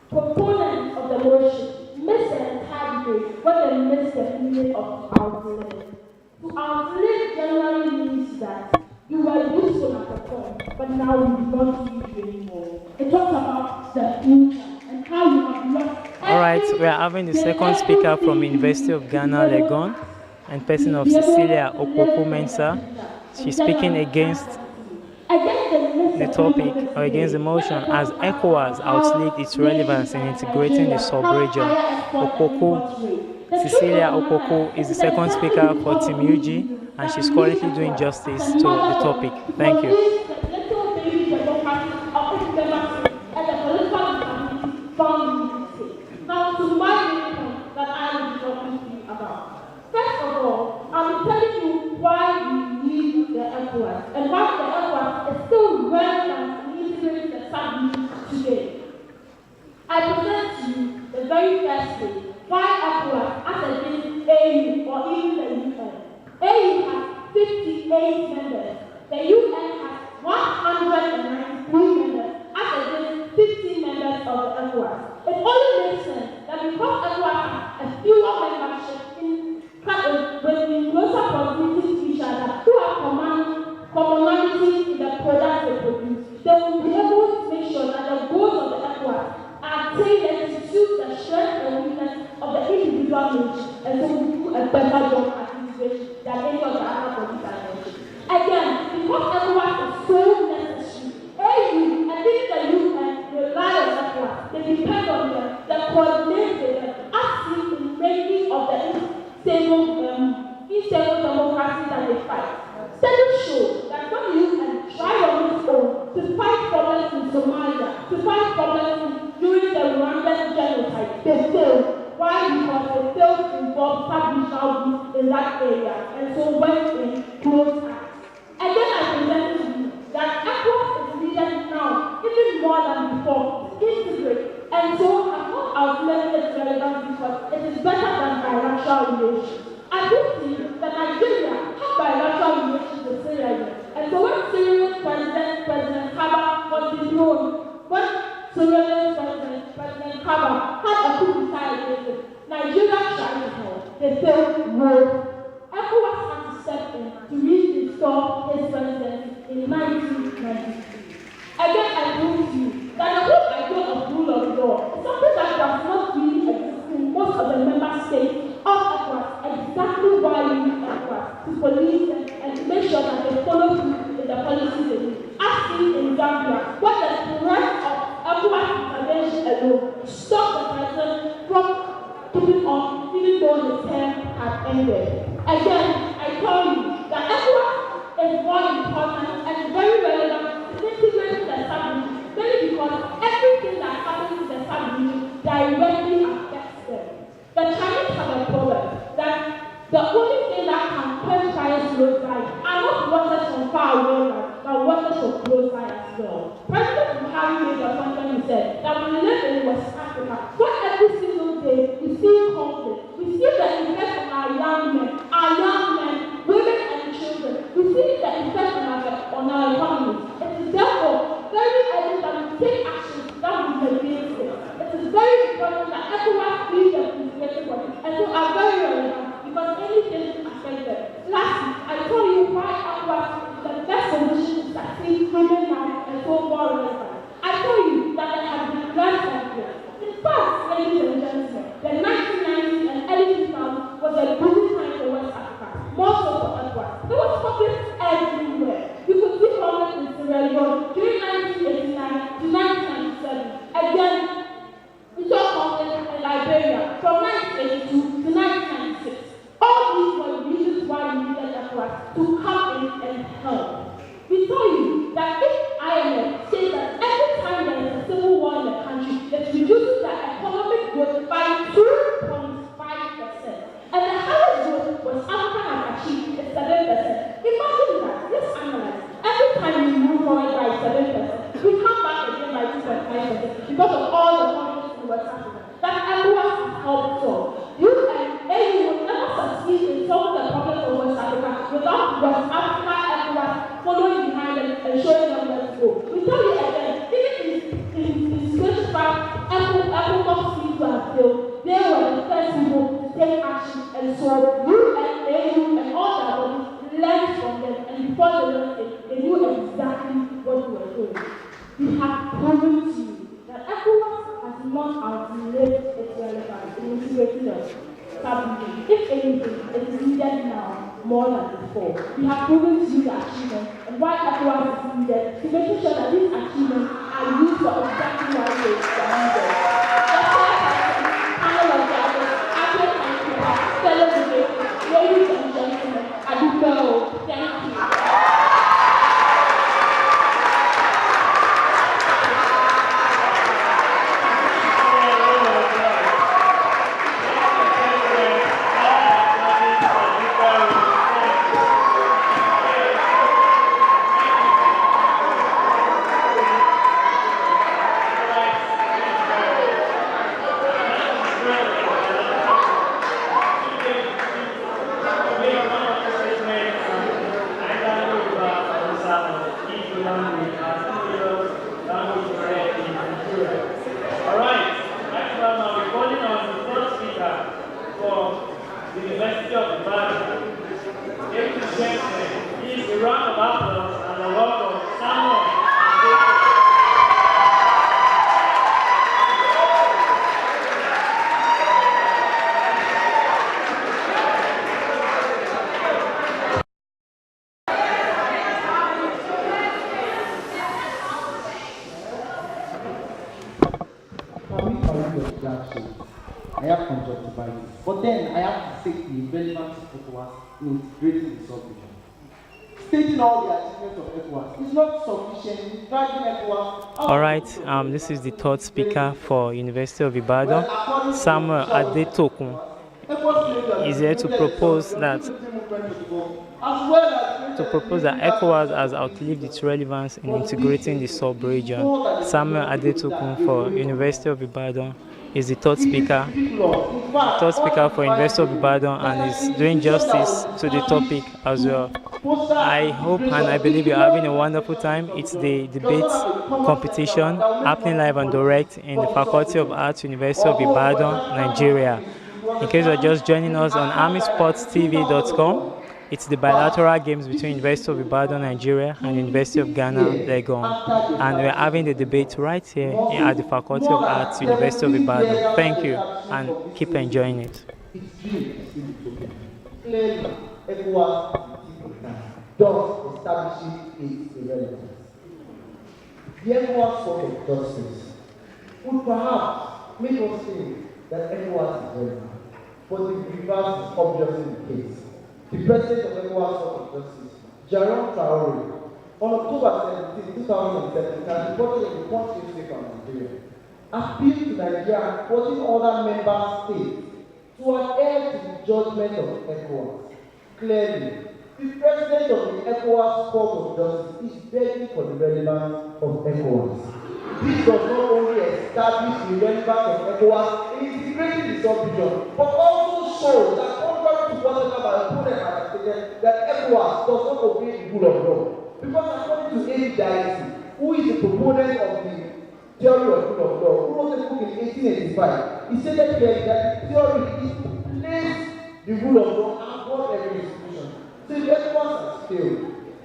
proponents of the motion miss the entire debate when they miss the meaning of outlive. To outlive generally means that you were useful at the point, but now we do not use you anymore. It talks about the future and how you have lost. All right, we are having the second speaker from University of Ghana, Legon, and person of Cecilia Opoku Mensah. She's speaking against the topic or against the motion as ECOWAS outlived its relevance in integrating the sub-region. Cecilia Opoku is the second speaker for Team UG, and she's currently doing justice to the topic. Thank you. Now, to my point that I will be talking to you about. First of all, I'll be telling you why we need the ECOWAS and why the ECOWAS is still relevant in integrating the sub-region today. I present to you the very first way why ECOWAS as against AU or even the UN. AU has 58 members. The UN has 193 members as against 50 members of the ECOWAS. It only makes sense that because ECOWAS has a fewer membership with closer proximity to each other, who have commonalities in the products they produce, they will be able to make sure that the goals of the ECOWAS are tailored to suit the strength and weakness of the individual nation, and so we do a better job at integration than any of the other bodies I mentioned. Again, because ECOWAS is so necessary, AU and even the UN rely on ECOWAS. They depend on them, they coordinate with them, as seen in many of the unstable democracies that they fight. Studies show that when the UN try on its own to fight problems in Somalia, to fight problems during the Rwandan genocide, they failed. Why? Because they failed to involve sub-regional groups in that area, and so went in close acts. Again, I present to you that ECOWAS is needed now, even more than before, to integrate, and so have not outlived its relevance because it is better than bilateral relations. I do think that Nigeria had bilateral relations with Syria, and so when Syrian President Kaba was dethroned, when Syrian President Kaba had a coup d'etat against it, Nigeria tried to help. They failed both. ECOWAS had to step in to restore his presidency in 1993. Again, I prove to you that the whole idea of rule of law is something that does not really exist in most of the member states of ECOWAS, exactly why we need ECOWAS to police them and to make sure that they follow through with the policies they need. As seen in Zambia, where the threat of ECOWAS intervention alone stopped the president from keeping on even though his term had ended. Again, I tell you that ECOWAS is more important and very relevant to integrating the sub-region, mainly because everything that happens in the sub-region directly affects them. The Chinese have a problem that the only thing that can quench Chinese roadside are not waters from far away, but waters from close. closer as well. President Buhari made a point when he said that we live in West Africa, where every single day we see conflict, we see the effect on our young men, women and children. We see the effect on our economy. It is therefore very evident that we take action that will against it. It is very important that everyone be the integrated body, and so are very relevant because anything affects them. Lastly, I tell you why ECOWAS is the best solution to succeed women now and so more relevant. I tell you that there have been less conflict. In fact, ladies and gentlemen, the 1990s and early 2000s was a busy time for West Africa, more so for ECOWAS. There was conflict everywhere. You could see conflict in Sierra Leone during 1989 to 1997. Again, we saw conflict in Liberia from 1982 to 1996. All these were reasons why we needed ECOWAS to come in and help. We tell you that if IMF says that every time there is a civil war in the country, it reduces the economic growth by 2.5%. And the highest growth West Africa has achieved is 7%. Imagine that. Let's analyze. Every time we move forward by 7%, we come back again by 2.5% because of all the conflicts in West Africa. That ECOWAS has helped solve. You and AU will never succeed in solving the problems of West Africa without West Africa ECOWAS following behind them and showing them where to go. We tell you again, even in Swedish fact, ECOWAS seems to have failed. They were the first people to take action, and so you and AU and all the bodies learned from them, and before they learned it, they knew exactly what we were doing. We have proven to you that ECOWAS has not outlived its relevance in integrating them. If anything, it is needed now more than before. We have proven to you the achievement and why ECOWAS is needed to make sure that these achievements are used for exactly why they are needed. That's why panel of judges, active and fellow debaters, ladies and gentlemen, I do know. Thank you. I have conjunctivitis. But then I have to state the relevance of ECOWAS in integrating the sub-region. Stating all the achievements of ECOWAS is not sufficient in dragging ECOWAS. Alright, this is the third speaker for University of Ibadan, Samuel Adetokun. Is here to propose that ECOWAS has outlived its relevance in integrating the sub-region. Samuel Adetokun for University of Ibadan is the third speaker for University of Ibadan and is doing justice to the topic as well. I hope and I believe you're having a wonderful time. It's the debate competition happening live and direct in the Faculty of Arts, University of Ibadan, Nigeria. In case you're just joining us on ArmiSportsTV.com, it's the bilateral games between University of Ibadan, Nigeria and University of Ghana, Legon. And we're having the debate right here at the Faculty of Arts, University of Ibadan. Thank you and keep enjoying it. Clearly, ECOWAS thus establishing its irrelevance. The ECOWAS sort of justice would perhaps make us think that ECOWAS is relevant, but the reverse is obviously the case. The president of ECOWAS Court of Justice, Jerome Traore, on October 17, 2017, has reported a report yesterday from Nigeria, appealed to Nigeria and 14 other member states to adhere to the judgment of ECOWAS. Clearly, The president of the ECOWAS Court of Justice is begging for the relevance of ECOWAS. This does not only establish the relevance of ECOWAS in integrating the sub-region, but also shows that contrary to whatever my opponent has stated, that ECOWAS does not obey the rule of law. Because according to David Dicey, who is the proponent of the theory of rule of law, who wrote a book in 1885, he stated clearly that the theory is to place the rule of law above every institution. So if ECOWAS has failed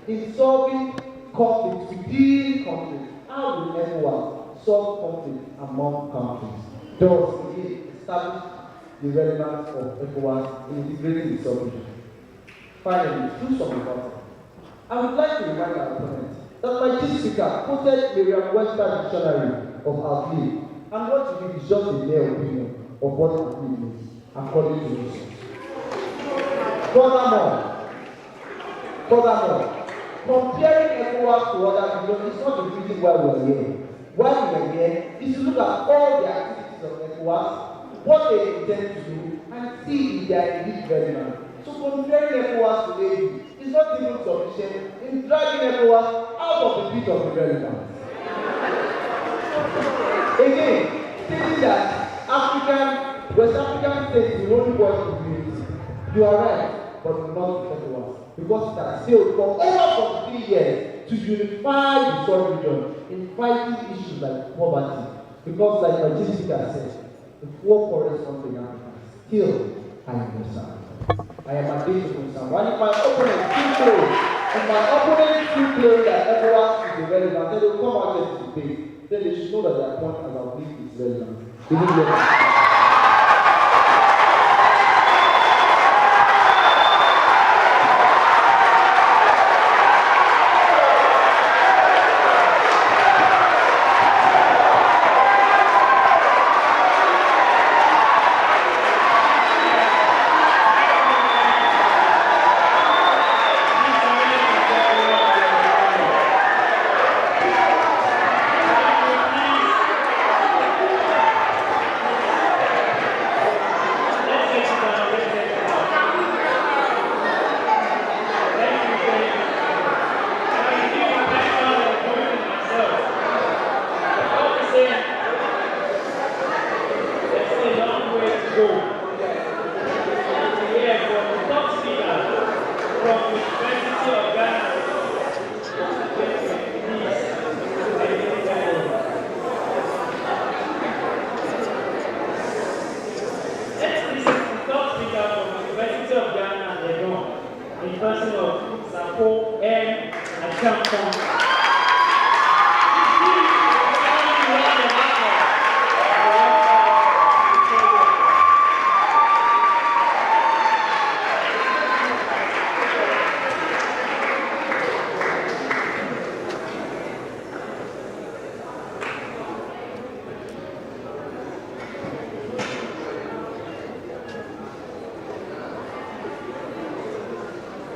in solving conflicts within countries, how will ECOWAS solve conflicts among countries? Thus, it establish the relevance of ECOWAS in integrating the sub-region. Finally, do some important. I would like to remind our opponents that my chief speaker quoted Merriam-Webster dictionary of Alfie, and what he did is just a mere opinion of what Alfie means, according to him. Furthermore, comparing ECOWAS to other regions is not the reason why we are here. Why we are here is to look at all the activities of ECOWAS, what they intend to do, and see if they are indeed relevant. So comparing ECOWAS to AU is not even sufficient in dragging ECOWAS out of the pit of irrelevance. Again, stating that West African states will only work with unity. You are right, but not with ECOWAS, because it has failed for over 43 years to unify the sub-region in fighting issues like poverty. Because, like my chief speaker said, the four poorest countries in Africa still are in concern. I am a bit concerned. While if my opponent still claim that ECOWAS is irrelevant, then they will come out here to debate. Then they should know that their point as our belief is relevant.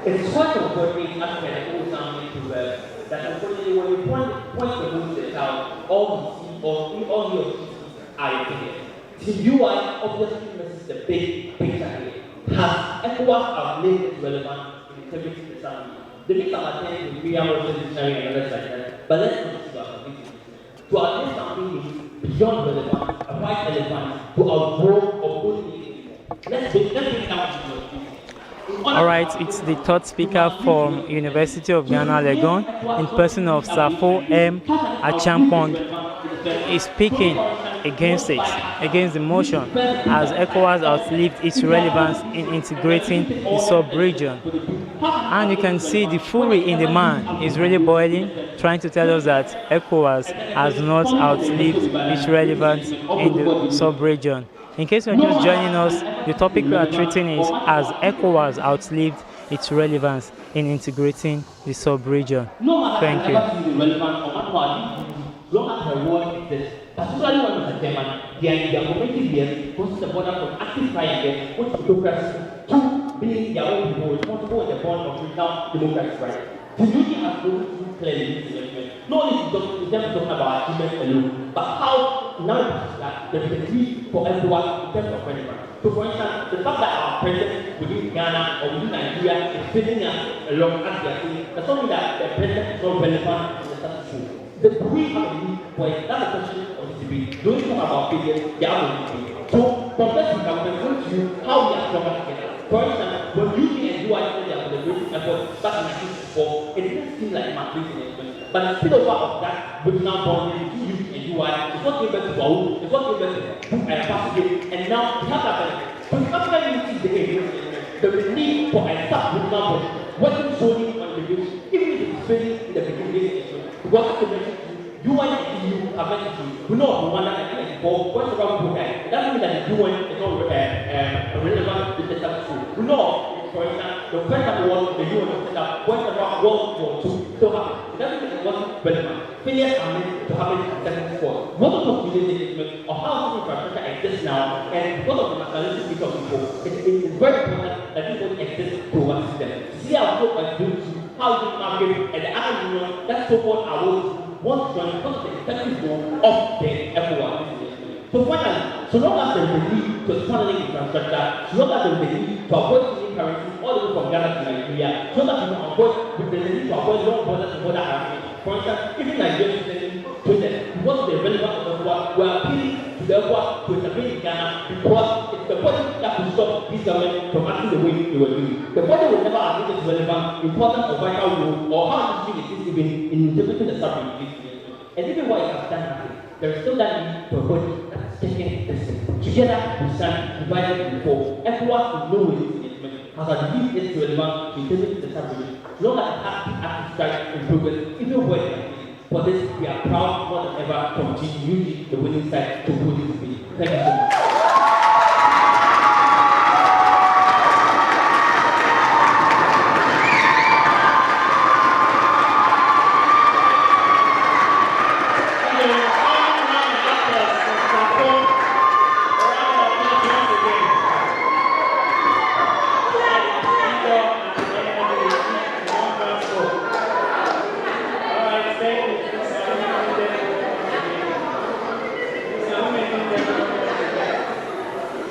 It's quite important aspect of something to that unfortunately when you point the bullshit out, all he or she are opinions. The UI obviously misses the big picture here. Has ECOWAS outlived its relevance in integrity of the family? The mix of attempts with Merriam-Webster dictionary and others like that, but let's not see our completely. To outlive something beyond relevance, a white elephant to outgrow or go to the anymore. Let's bring down to the Alright, it's the third speaker from University of Ghana, Legon, in person of Safo M. Achampong, is speaking against it, against the motion, as ECOWAS outlived its relevance in integrating the sub-region. And you can see the fury in the man is really boiling, trying to tell us that ECOWAS has not outlived its relevance in the sub-region. In case you're just joining us, the topic we are treating is as ECOWAS outlived its relevance in integrating the sub-region. Thank you. Particularly when it's a German, they are in their formative years, crossing the border from active triangle, which autocracy, to being their own people responsible in the born of regional democratic rights. The union has proven to clearly this investment, not only talking about achievement alone, but how now that there is a need for everyone in terms of relevance. So for instance, the fact that our president within Ghana or within Nigeria is facing us along as they are saying, does not mean that the president is not relevant in the status quo. The do we have a need for it? That's the question of the debate. Don't talk about failure, they have a need. So from this we can present to you how we are stronger together. For instance, when you and you are saying they are celebrating effort back in 1964, it didn't seem like Marxist investment. But the spillover of that regional bonding between you and UI is what gave birth to Wahoo, is what gave birth to Pasig, and now we have that benefit. So after unity is the age, there is a need for a sub-regional bond, working solely on immigration, even if it is failing in the beginning. Because as I mentioned to you, UN and EU have mentioned to you, we know of Rwanda and 1994, what's around people there. It doesn't mean that the UN is not relevant to the status quo. We know, for instance, the first time war, the UN was set up, what's around World War II still happened. It doesn't mean that it wasn't relevant. Failures are meant to happen in second sport. What of the engagement of how infrastructure exists now, and because of the nationalistic nature of people, it is very important that people exist to oversee them. See our hope as due to how the market and the other union that so-called awards want to join because of the effective goal of the FOR. So finally, so long as there is a need to expand infrastructure, so long as there is a need to avoid changing currency all the way from Ghana to Nigeria, so that we can avoid the need to avoid long borders and border harassment. For instance, even Nigeria is sending projects because of the relevance of the FOR, we are appealing to the FOR to intervene in Ghana because it's the body that will stop this government from acting the way they were doing. The body will never admit its relevant, important or vital role or how it is even in interpreting the subject. And even while it has done nothing, there is still that need for a body that is taking this thing. Together we stand divided before. Everyone will know its engagement has believed it's relevant to interpret the subject. Long as it has the active strike in progress, even when it is. For this, we are proud more than ever to continue using the winning side to win this debate. Thank you so much.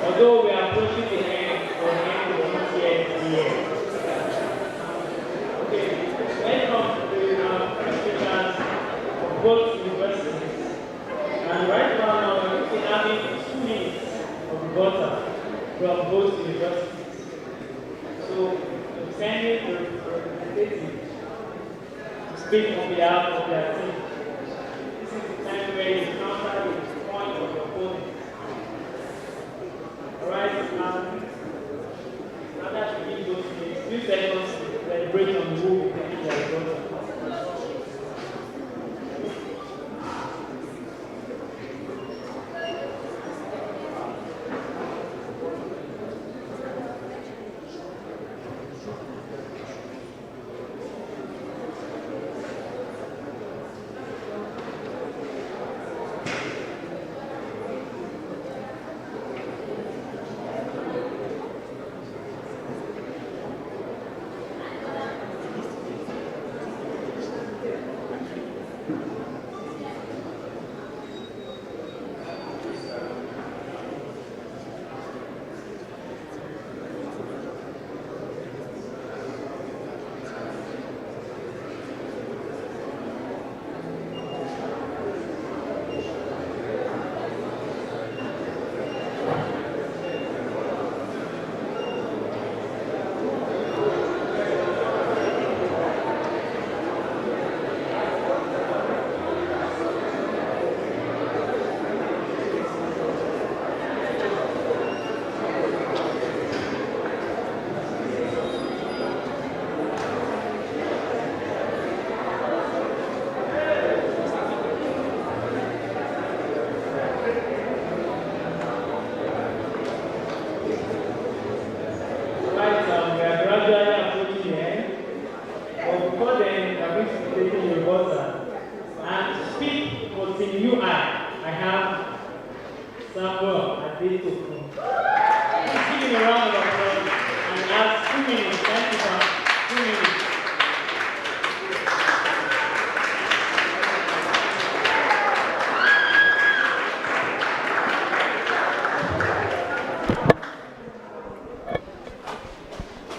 Although we are approaching the end of the year. Okay, when it comes to the speakers of both universities, and right now we're having 2 minutes of rebuttal from both universities. So I'm sending the representative to speak on behalf of their team. This is the time where you counter the point of your opponent. Alright, now that we give those things, 2 seconds to deliberate on who will take their rebuttal.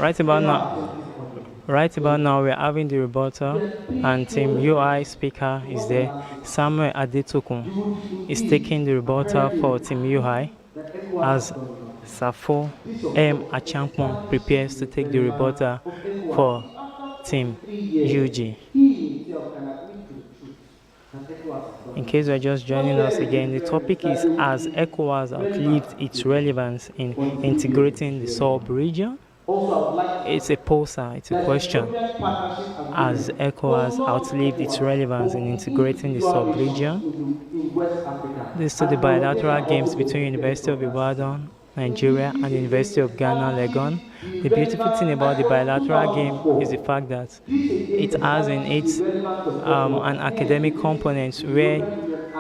Right about now, we're having the rebuttal, and Team UI speaker is there. Samuel Adetokun is taking the rebuttal for Team UI as Safo M. Achampon prepares to take the rebuttal for Team UG. In case you're just joining us again, the topic is as ECOWAS outlived its relevance in integrating the sub-region. It's a poser, it's a question. As ECOWAS outlived its relevance in integrating the sub-region. This to the bilateral games between University of Ibadan, Nigeria, and the University of Ghana, Legon. The beautiful thing about the bilateral game is the fact that it has in it an academic component where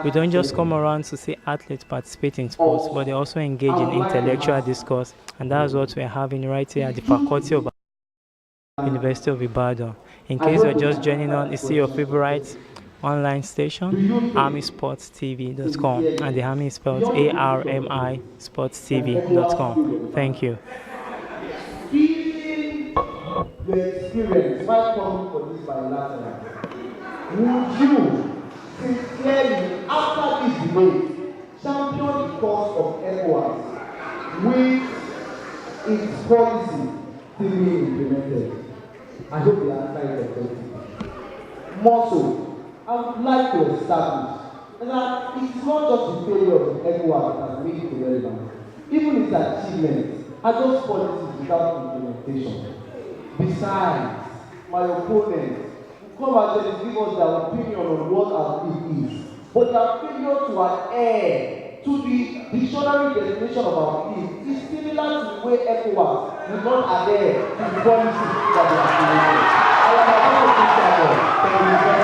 we don't just come around to see athletes participate in sports, but they also engage in intellectual discourse, and that's what we're having right here at the Faculty of University of Ibadan. In case you're just joining on, you see your favorite online station, ArmiSportsTV.com, and the Army is spelled ARMI SportsTV.com. Thank you. The experience while coming for this bilateral, would you sincerely, after this debate, champion the cause of ECOWAS with its policy to be implemented? I hope the answer is effective. More so, I would like to establish that it's not just the failure of ECOWAS that has made it relevant. Even its achievements are just policies without implementation. Besides, my opponents will come out and give us their opinion on what our peak is, but their failure to adhere to the dictionary definition of our peak is similar to the way ECOWAS will not adhere to the policies that they are creating. I am about to thank you. Thank you.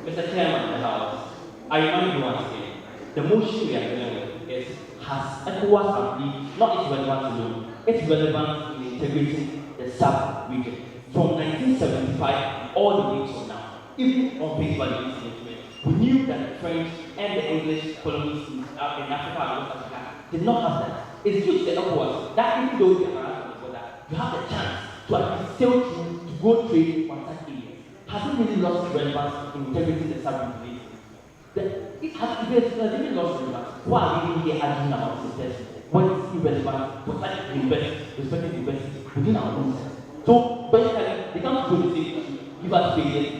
Mr. Chairman of the House, I remind you once again, the motion we are dealing with is, has ECOWAS outlived not its relevance alone, its relevance in integrating the sub-region. From 1975 all the way till now, even on face value incident, we knew that the French and the English colonies in Africa and West Africa did not have that. It's due to the ECOWAS that even though you are around the border, you have the chance to actually sail through to go trade on such areas. Has it really lost relevance in integrating the sub-region? It has really lost relevance. Why are we here arguing about success when it's irrelevant for such respected universities within our own sense? So basically, they come to the same give us failure,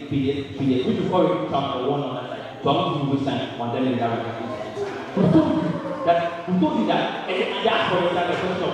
which is already found the one on that side. So I'm not going to waste time on them in that regard. We told you that, and that's for instance the question of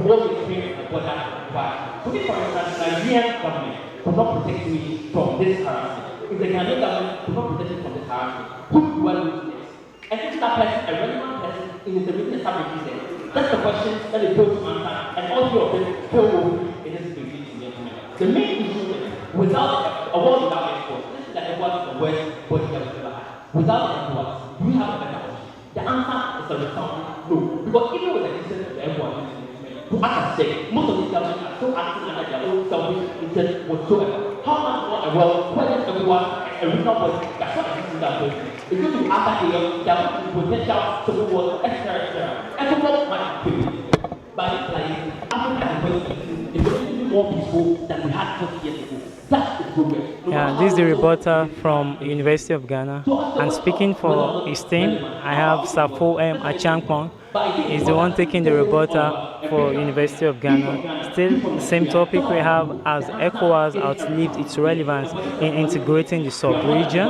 what we experience at the border why. So if for instance, the Nigerian government could not protect me from this harassment, if the Ghanaian government could not protect me from this harassment, who do I lose next? And if that person, a relevant person in the integrating establishment, that's the question that they fail to answer, and all three of them fail woefully in this debate, gentlemen. The main issue is, without a world without exports, this is the ECOWAS the worst body that we've ever had. Without ECOWAS, do we have a better option? The answer is a resounding no. Because even with the instance of the F1 to understand, most of these governments are so acting under their own selfish interest whatsoever. How much more a world where everyone a regional body that's not existing that way? It's going to be after chaos, there are going to be potential civil wars, etc. Everyone might be by like Africa and West is going to be more peaceful than we had 40 years ago. That's the progress. Yeah, this is the reporter from University of Ghana. And speaking for his team, I have Safo M. Achankpong. He's the one taking the reporter for University of Ghana. Still, the same topic we have as ECOWAS outlived its relevance in integrating the sub-region.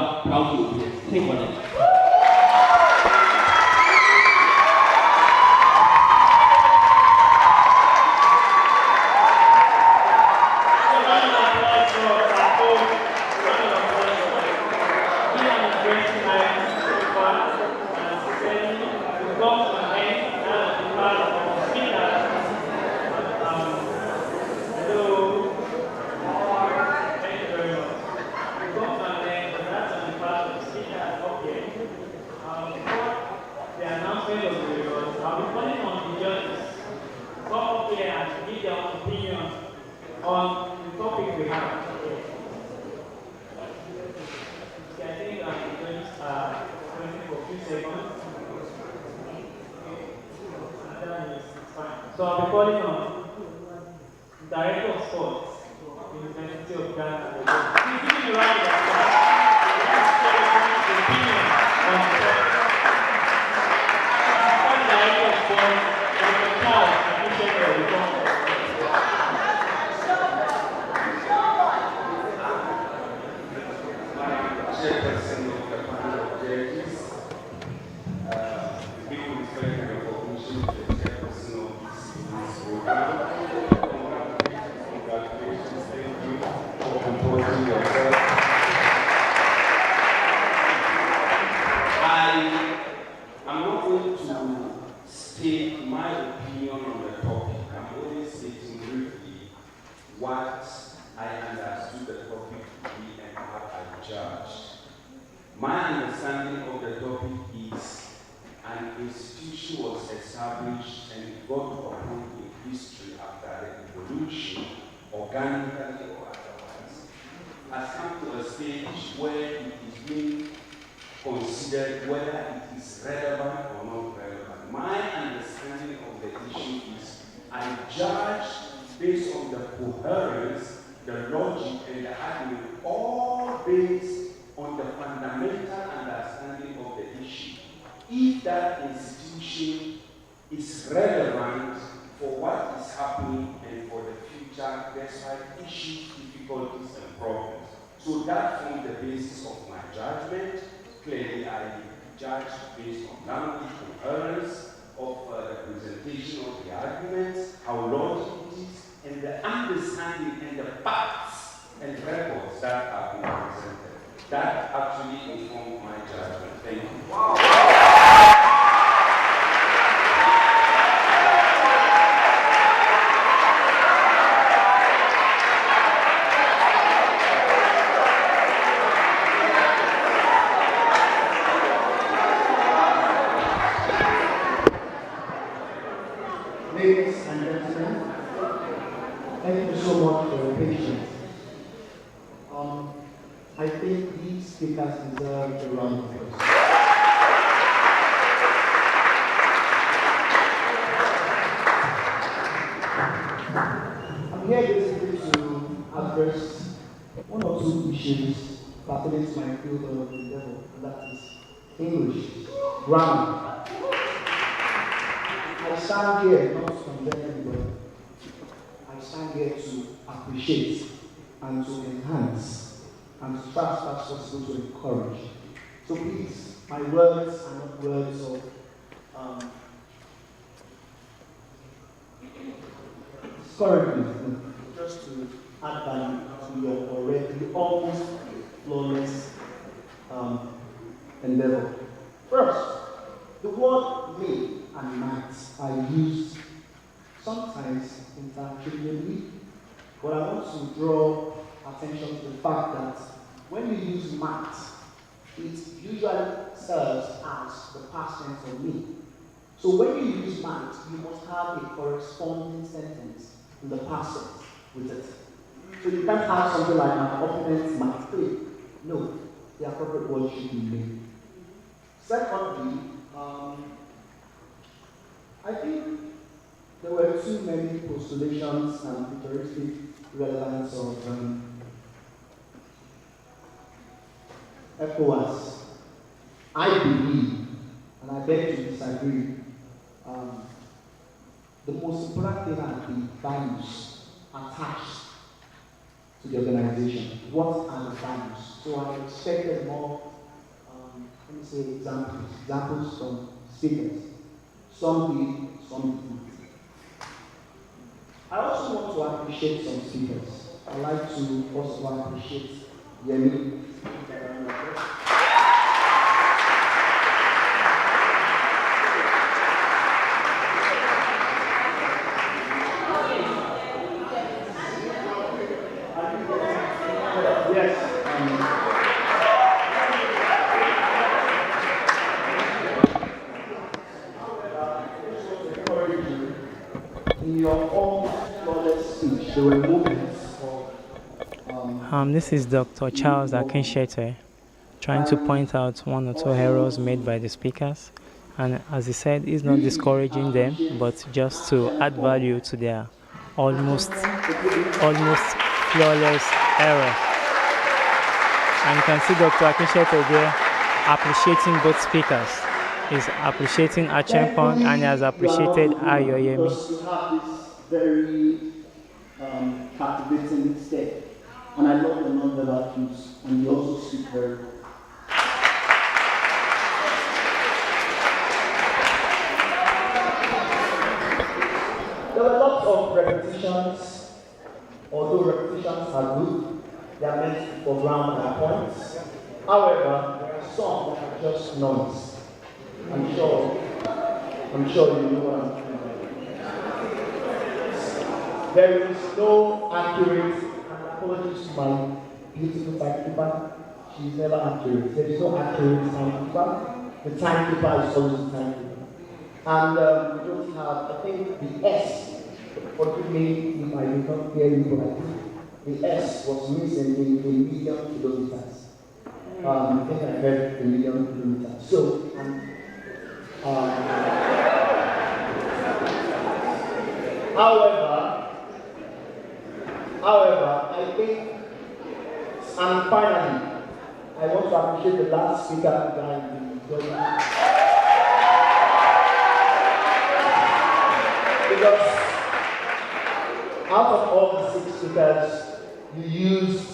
On the topic we have. I think I'm going to for a few seconds. So I'll be calling on the Director of Sports, University of Ghana. Please give me a round of applause. Director of Sports, Dr. Charles, Chairperson of the panel of judges, big respect and recognition to the chairperson of this program. Congratulations, thank you for composing yourself. I am not going to state my opinion on the topic. I'm only stating briefly what I understood the topic to be and how I judged. My understanding of the topic is an institution was established and got upon in history after the evolution, organically or otherwise, has come to a stage where it is being considered whether it is relevant or not relevant. My understanding of the issue is I judge based on the coherence, the logic, and the argument, all based on the fundamental understanding of the issue. If that institution is relevant for what is happening and for the future, despite issues, difficulties, and problems. So that forms the basis of my judgment. Clearly, I judge based on language, coherence of the presentation of the arguments, how logical it is, and the understanding and the facts and records that are being presented. That actually informed my judgment. Thank you. Wow. Ladies and gentlemen, thank you so much for your patience. I think these speakers deserve a round of applause. I'm here basically to address one or two issues pertaining to my field of endeavor, and that is English, grammar. I stand here not to condemn anybody. I stand here to appreciate and to enhance and to try as far as possible to encourage. So please, my words are not words of discouragement, just to add value to your already almost flawless endeavor. First, the word may and might are used sometimes interchangeably, but I want to draw attention to the fact that when you use might, it usually serves as the past tense of me. So when you use might, you must have a corresponding sentence in the past tense with it. So you can't have something like my opponent might play. No, the appropriate word should be made. Secondly, I think there were too many postulations and futuristic relevance of ECOWAS. I believe, and I beg to disagree, the most important thing are the values attached to the organization. What are the values? So I expected more, let me say examples from speakers. Some did, some did not. I also want to appreciate some speakers. I like to also appreciate Yemi. In your own flawless speech, there were moments of This is Dr. Charles Akinshete trying to point out one or two errors made by the speakers. And as he said, he's not discouraging them, but just to add value to their almost flawless errors. And you can see Dr. Akinshete there appreciating both speakers. He's appreciating Achempong and he has appreciated Ayoyemi. Because you have this very captivating step. And I love the non-verbal cues, and you also speak very well. There were lots of repetitions, although repetitions are good, they are meant for ground and points. However, there are some that are just noise. I'm sure you know what I'm talking about. There is no accurate, and apologies to my beautiful timekeeper, she's never accurate. There is no accurate timekeeper. The timekeeper is always the timekeeper. And we don't have, I think the S, forgive me if I did not hear you correctly, the S was missing in a million kilometers. I think I heard a million kilometers. So, however, I think, and finally, I want to appreciate the last speaker guy in the program. Because out of all the 6 speakers, you used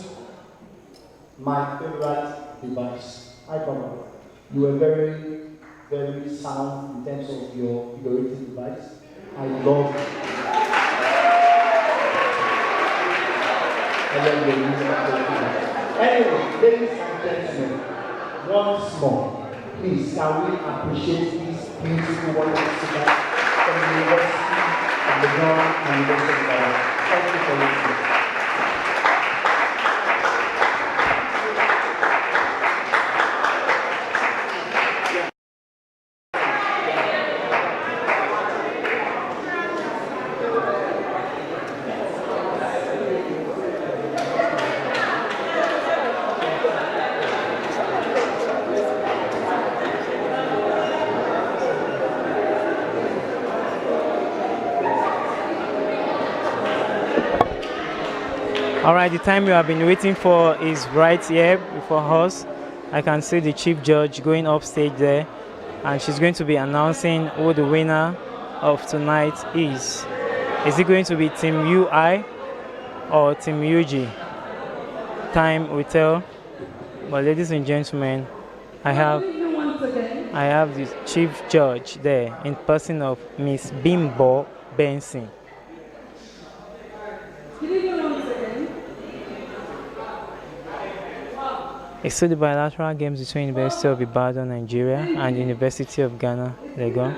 my favorite device, iPhone. You were very, very sound in terms of your figurative device. I love your music. Anyway, ladies and gentlemen, once more, please can we appreciate these beautiful wonderful speakers from the University of the Ground and University of Ghana. Thank you for listening. Alright, the time we have been waiting for is right here before us. I can see the chief judge going up stage there, and she's going to be announcing who the winner of tonight is. Is it going to be Team UI or Team UG? Time will tell. But ladies and gentlemen, I have the chief judge there in person of Miss Bimbo Benson. It's still the bilateral games between University of Ibadan, Nigeria and University of Ghana, Legon.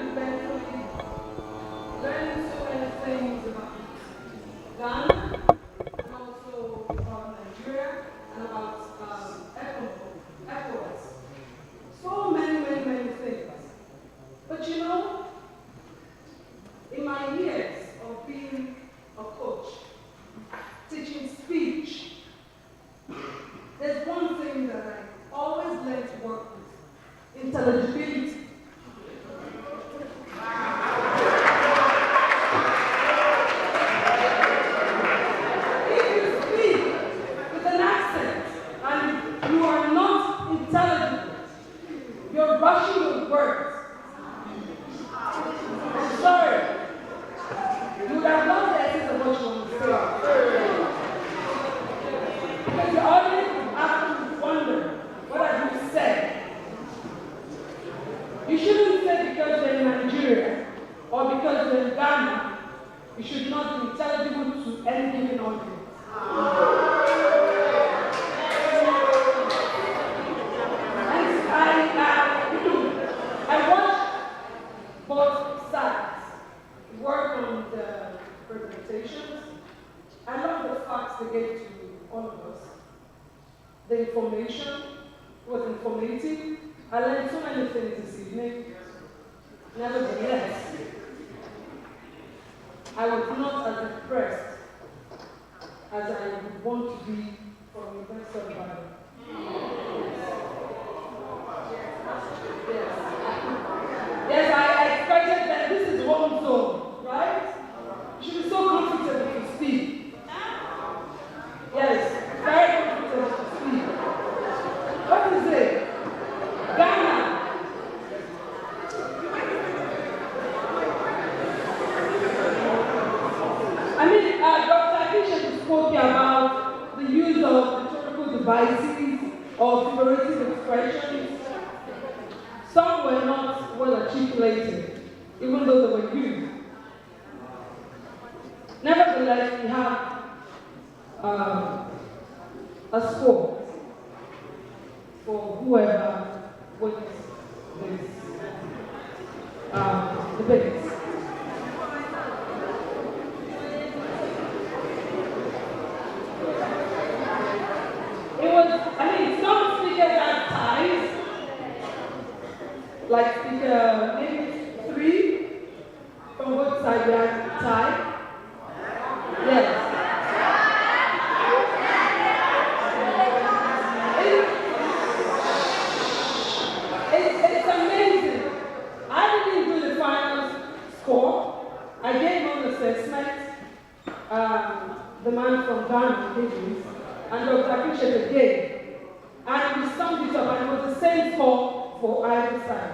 I watched both sides work on the presentations. I love the facts they gave to all of us. The information was informative. I learned so many things this evening. Nevertheless, I was not as impressed as I would want to be from University of Ibadan. Yes, I expected that this is home zone, right? You should be so comfortable to speak. Yes, very comfortable to speak. What is it? Ghana. I mean, Dr. Akisha spoke about the use of rhetorical devices or figurative expressions. Some were not well articulated, even though they were used. Nevertheless, we have a score for whoever wins this debate. It was, I mean, some speakers had ties, like speaker maybe 3 from both sides, they had tie. Yes. It's amazing. I didn't do the final score. I gave one assessment. The man from Ghana gave this, and Dr. Akisha gave. And we summed it up, and it was the same score for either side.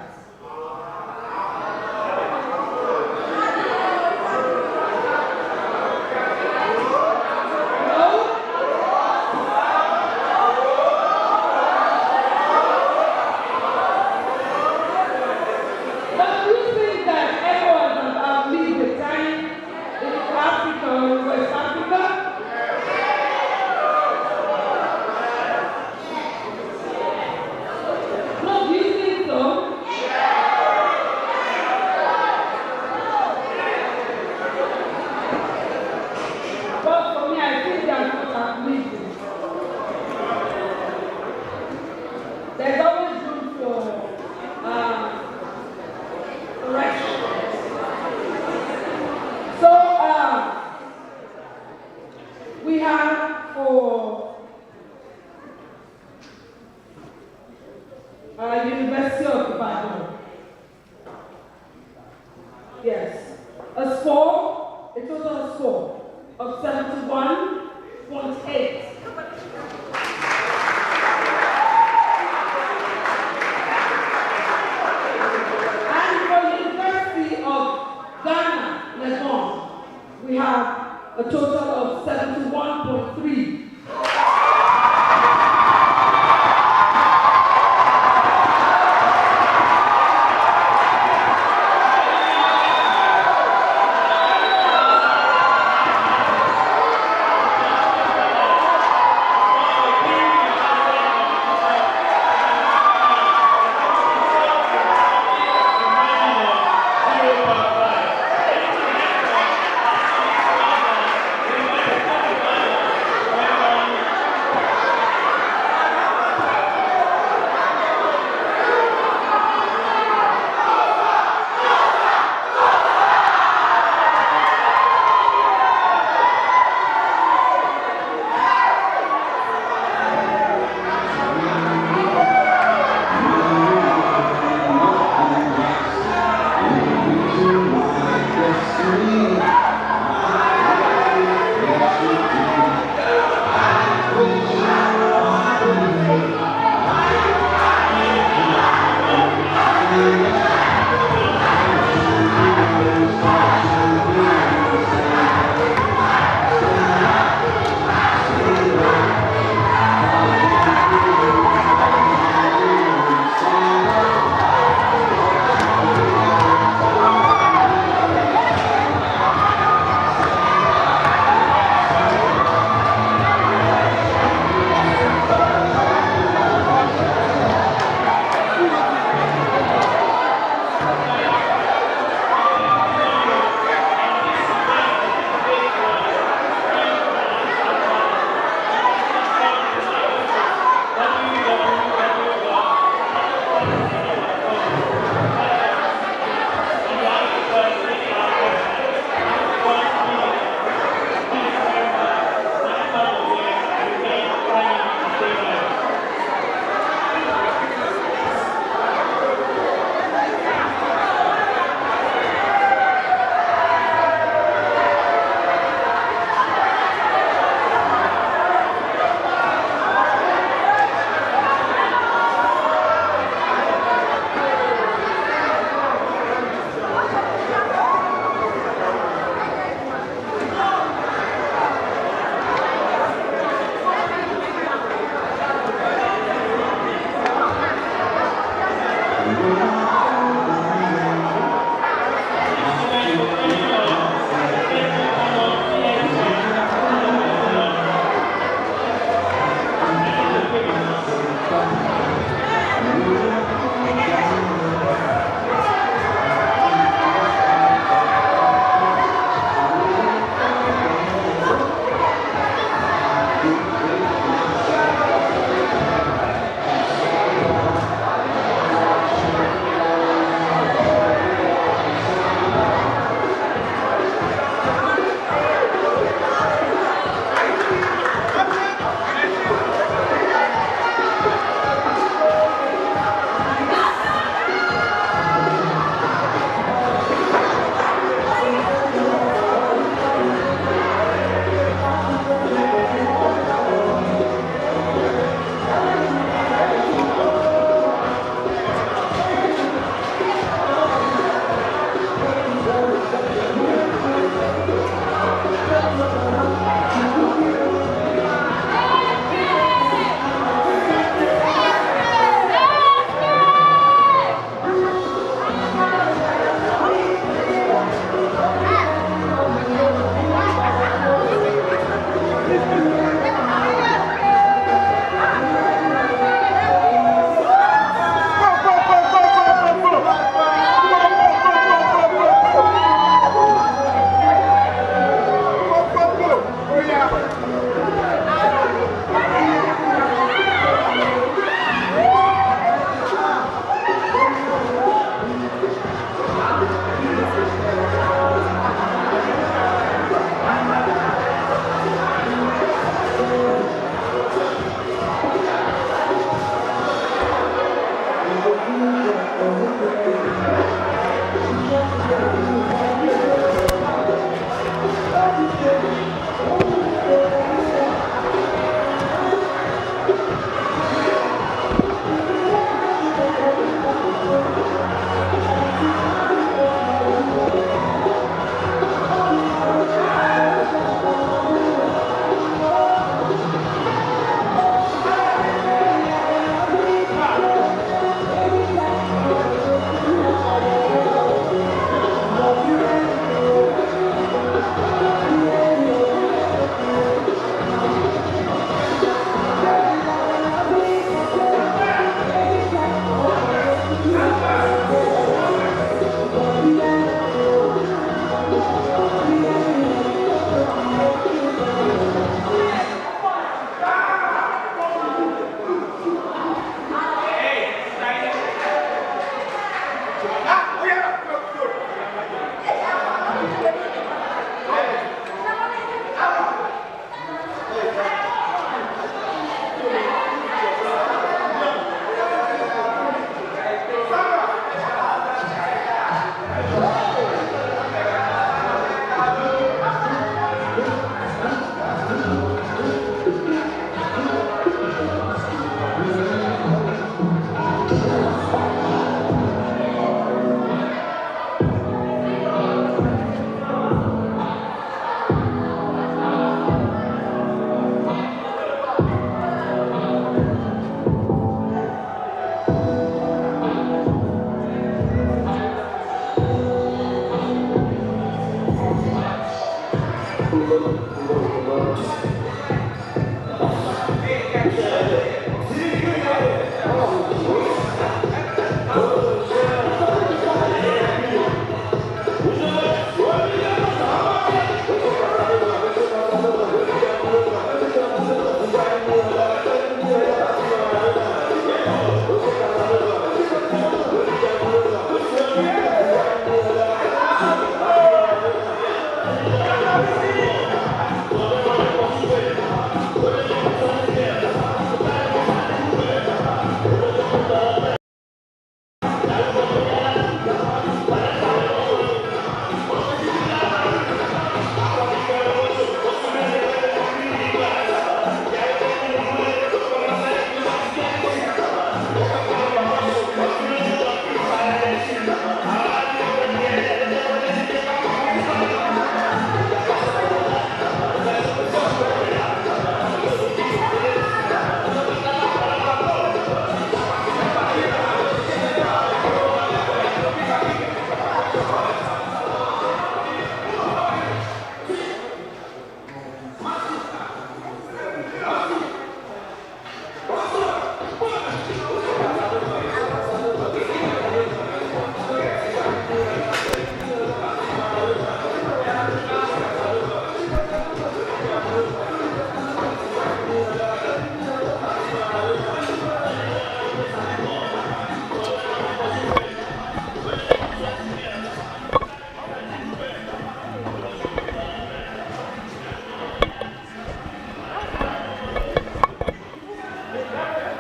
We have for University of Ibadan, yes, a total score of 71.8. And for University of Ghana, Legon, we have a total of 71.3.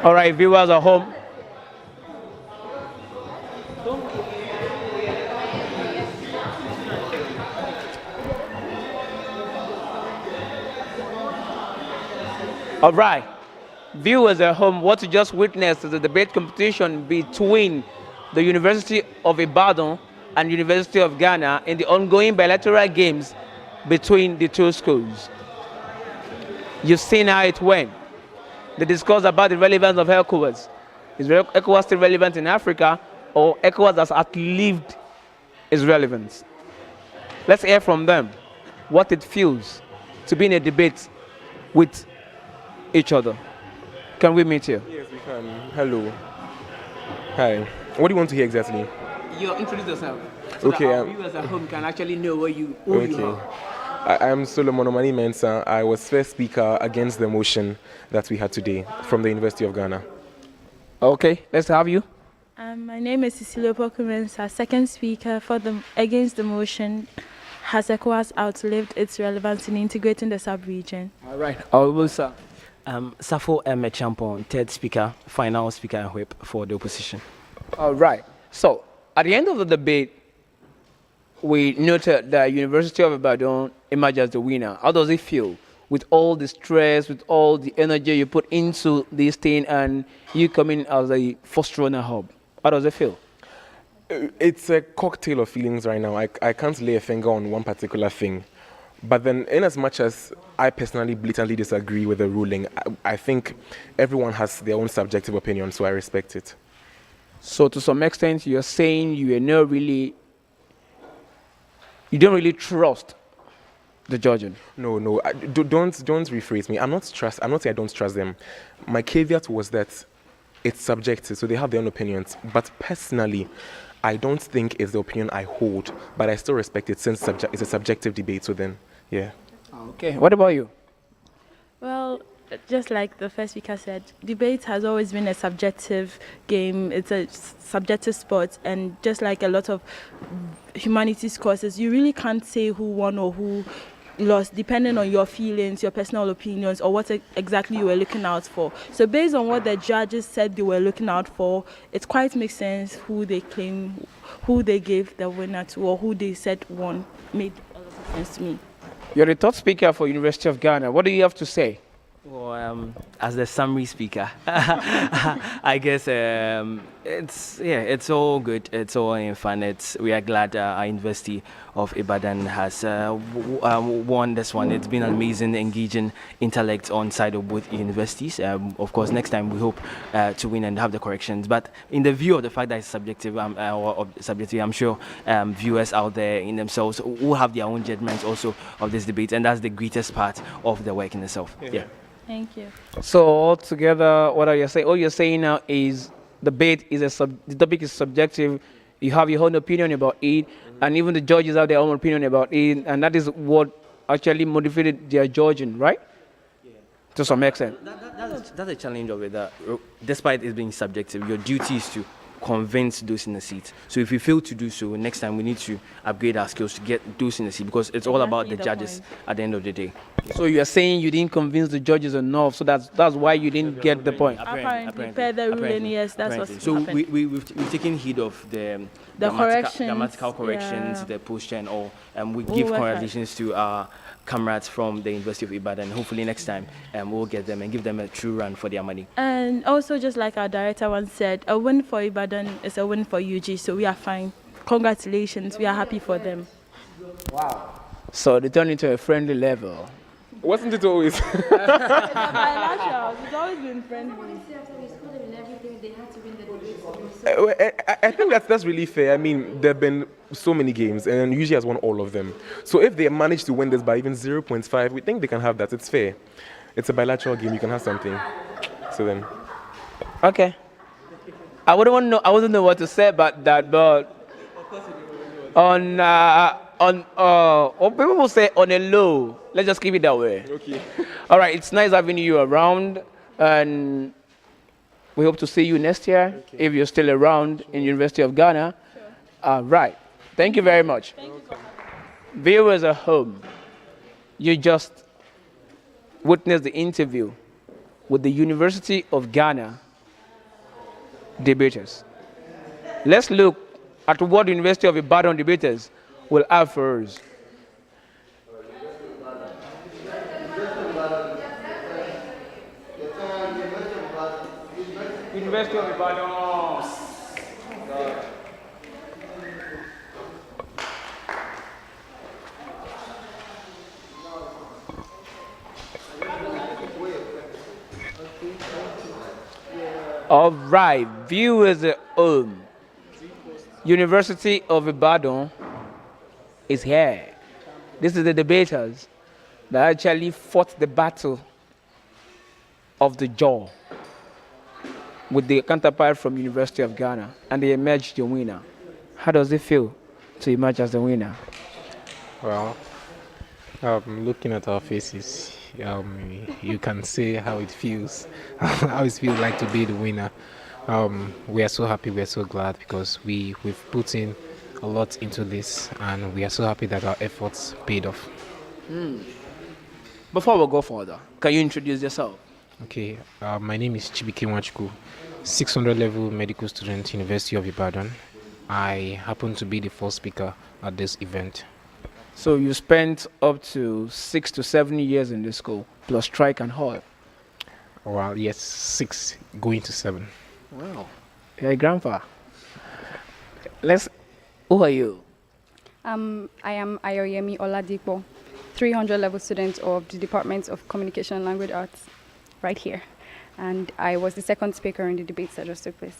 All right, viewers at home. All right, viewers at home, what you just witnessed is a debate competition between the University of Ibadan and University of Ghana in the ongoing bilateral games between the two schools. You've seen how it went. They discussed about the relevance of ECOWAS. Is ECOWAS still relevant in Africa, or ECOWAS has outlived its relevance? Let's hear from them what it feels to be in a debate with each other. Can we meet here? Yes, we can. Hello. Hi. What do you want to hear exactly? You introduce yourself so okay, that our viewers at home can actually know who you are. I am Solomon Omani Mensah. I was first speaker against the motion that we had today from the University of Ghana. Okay, let's have you. My name is Cecilia Pokumensa, second speaker against the motion. Has ECOWAS outlived its relevance in integrating the sub-region? All right, Honorable Sir. Safo M. Champon, third speaker, final speaker and whip for the opposition. All right. So, at the end of the debate, we noted that University of Ibadan emerged as the winner. How does it feel with all the stress, with all the energy you put into this thing, and you coming as a first runner-up? How does it feel? It's a cocktail of feelings right now. I can't lay a finger on one particular thing. But then, in as much as I personally blatantly disagree with the ruling, I think everyone has their own subjective opinion, so I respect it. So to some extent, you're saying you don't really trust the judging? No, don't rephrase me. I'm not saying I don't trust them. My caveat was that it's subjective, so they have their own opinions. But personally, I don't think it's the opinion I hold, but I still respect it since it's a subjective debate, so then, yeah. Okay, what about you? Well, just like the first speaker said, debate has always been a subjective game. It's a subjective sport, and just like a lot of humanities courses, you really can't say who won or who lost depending on your feelings, your personal opinions, or what exactly you were looking out for. So based on what the judges said they were looking out for, it quite makes sense who they claim, who they gave the winner to, or who they said won. Made a lot of sense to me. You're the third speaker for University of Ghana. What do you have to say? Well, as the summary speaker, I guess it's all good. It's all in fun. We are glad our University of Ibadan has won this one. It's been an amazing, engaging intellect on side of both universities. Of course, next time we hope to win and have the corrections. But in the view of the fact that it's subjective, I'm sure viewers out there in themselves will have their own judgments also of this debate, and that's the greatest part of the work in itself. Yeah. Thank you. So altogether, what are you saying? All you're saying now is the topic is subjective. You have your own opinion about it, and even the judges have their own opinion about it, and that is what actually motivated their judging, right? Yeah. To some extent. That's a challenge of it. That despite it being subjective, your duty is to convince those in the seat. So if we fail to do so, next time we need to upgrade our skills to get those in the seat, because it's all about the judges at the end of the day. So you're saying you didn't convince the judges enough, so that's why you didn't get the point. Apparently, per the ruling, yes, that's what's so happened. we've taken heed of the grammatical corrections, yeah. the posture and all, and we give congratulations to our comrades from the University of Ibadan. Hopefully next time we'll get them and give them a true run for their money. And also, just like our director once said, a win for Ibadan is a win for UG, so we are fine. Congratulations, we are happy for them. Wow. So they turned into a friendly level. Wasn't it always? It's bilateral. It's always been friendly. I think that's really fair. I mean, there have been so many games, and UG has won all of them. So if they manage to win this by even 0.5, we think they can have that. It's fair. It's a bilateral game. You can have something. So then. Okay. I wouldn't know what to say about that, but what people will say on a low. Let's just keep it that way. Okay. All right. It's nice having you around, and we hope to see you next year if you're still around in University of Ghana. Sure. All right. Thank you very much. Thank you so much. Viewers at home, you just witnessed the interview with the University of Ghana debaters. Let's look at what the University of Ibadan debaters will have for us. University of Ibadan. All right, viewers at home, University of Ibadan is here. This is the debaters that actually fought the battle of the jaw with the counterpart from University of Ghana, and they emerged the winner. How does it feel to emerge as the winner? Well, Looking at our faces, you can say how it feels, how it feels like to be the winner. We are so happy, we are so glad because we've put in a lot into this, and we are so happy that our efforts paid off. Before we go further, can you introduce yourself? Okay, my name is Chibike Nwachukwu, 600 level medical student, University of Ibadan. I happen to be the first speaker at this event. So you spent up to 6 to 7 years in the school, plus strike and all. Well, yes, 6 going to 7. Wow. You're a grandpa. Who are you? I am Ayoyemi Oladipo, 300 level student of the Department of Communication and Language Arts, right here. And I was the second speaker in the debates that just took place.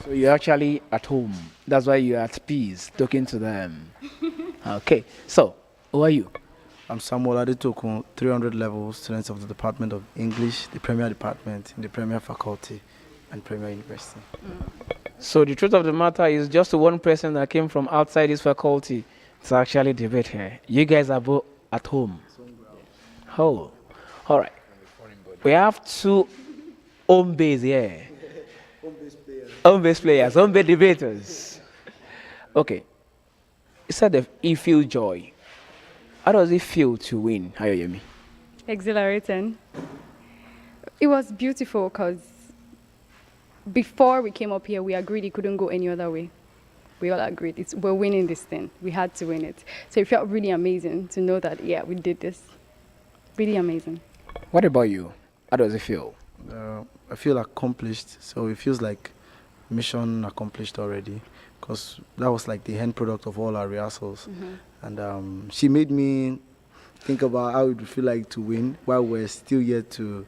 So you're actually at home. That's why you're at peace, talking to them. Okay. So, who are you? I'm Samuel Adetokun, 300 level student of the Department of English, the Premier Department, in the Premier Faculty, and Premier University. So the truth of the matter is just one person that came from outside this faculty to actually debate here. You guys are both at home. Oh, all right. We have 2 home base here. Home base players, home base debaters. Okay. You said that you feel joy. How does it feel to win, Ayoyemi? Exhilarating. It was beautiful because before we came up here, we agreed it couldn't go any other way. We all agreed we're winning this thing. We had to win it. So it felt really amazing to know that, yeah, we did this. Really amazing. What about you? How does it feel? I feel accomplished. So it feels like mission accomplished already, because that was like the end product of all our rehearsals. And she made me think about how it would feel like to win while we're still yet to,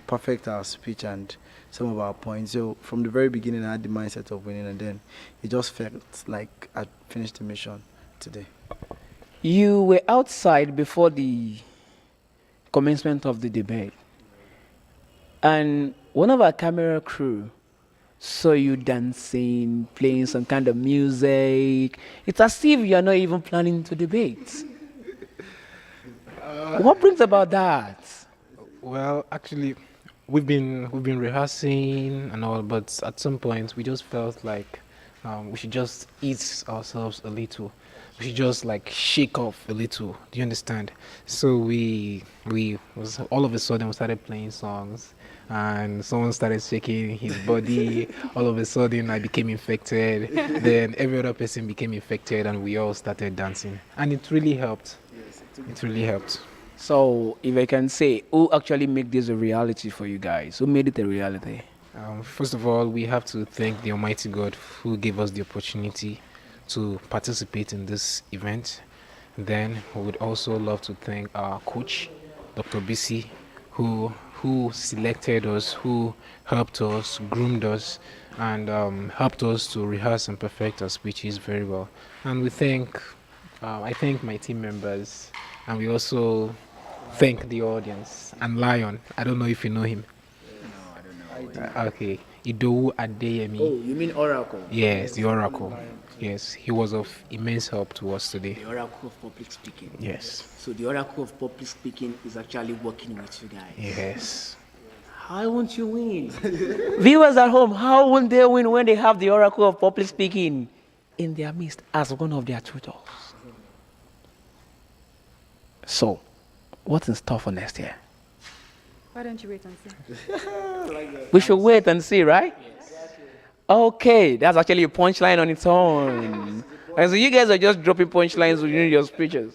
perfect our speech and some of our points. So from the very beginning, I had the mindset of winning, and then it just felt like I'd finished the mission today. You were outside before the commencement of the debate, and one of our camera crew saw you dancing, playing some kind of music. It's as if you're not even planning to debate. What brings about that? Well, actually, we've been rehearsing and all, but at some point we just felt like we should just ease ourselves a little. We should just like shake off a little. Do you understand? So we was all of a sudden we started playing songs, and someone started shaking his body. All of a sudden I became infected. Then every other person became infected, and we all started dancing, and it really helped. It really helped. So, if I can say, who actually made this a reality for you guys? Who made it a reality? First of all, we have to thank the Almighty God who gave us the opportunity to participate in this event. Then we would also love to thank our coach, Dr. BC, who selected us, who helped us, groomed us, and helped us to rehearse and perfect our speeches very well. And we thank, I thank my team members, and we also thank the audience and Lion. I don't know if you know him. No, I don't know. Okay, Idowu Adeyemi. Oh, you mean Oracle? Yes, the Oracle. Yes, he was of immense help to us today. The Oracle of Public Speaking. Yes. So the Oracle of Public Speaking is actually working with you guys. Yes. How won't you win? Viewers at home, how won't they win when they have the Oracle of Public Speaking in their midst as one of their tutors? So, what's in store for next year? Why don't you wait and see? We should wait and see, right? Yes. Okay, that's actually a punchline on its own. And so you guys are just dropping punchlines within your speeches.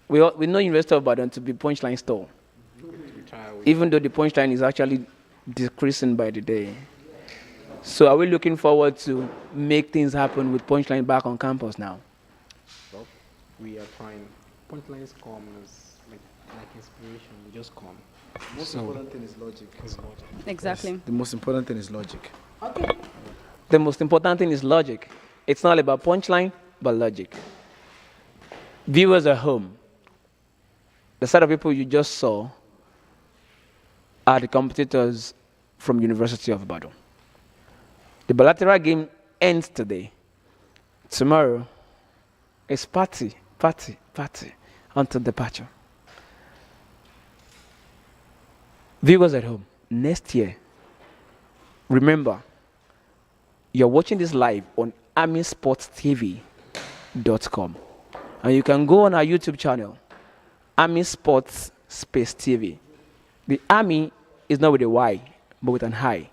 We know University of Ibadan to be punchline store. Even though the punchline is actually decreasing by the day. So are we looking forward to make things happen with punchline back on campus now? Well, we are trying. Punchlines come as like inspiration. They just come. The most important thing is logic. Exactly. Yes, the most important thing is logic. Okay. The most important thing is logic. It's not about punchline, but logic. Viewers at home, the set of people you just saw are the competitors from University of Ibadan. The bilateral game ends today. Tomorrow is party. until departure. Viewers at home, next year, remember, you're watching this live on ArmiSportsTV.com. And you can go on our YouTube channel, ArmiSports Space TV. The Army is not with a Y, but with an I.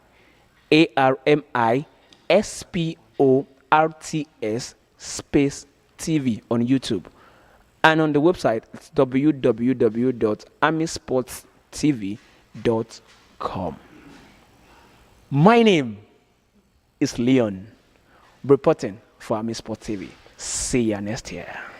ArmiSports Space TV on YouTube. And on the website, it's www.armisportstv.com. My name is Leon, reporting for ArmiSports TV. See ya next year.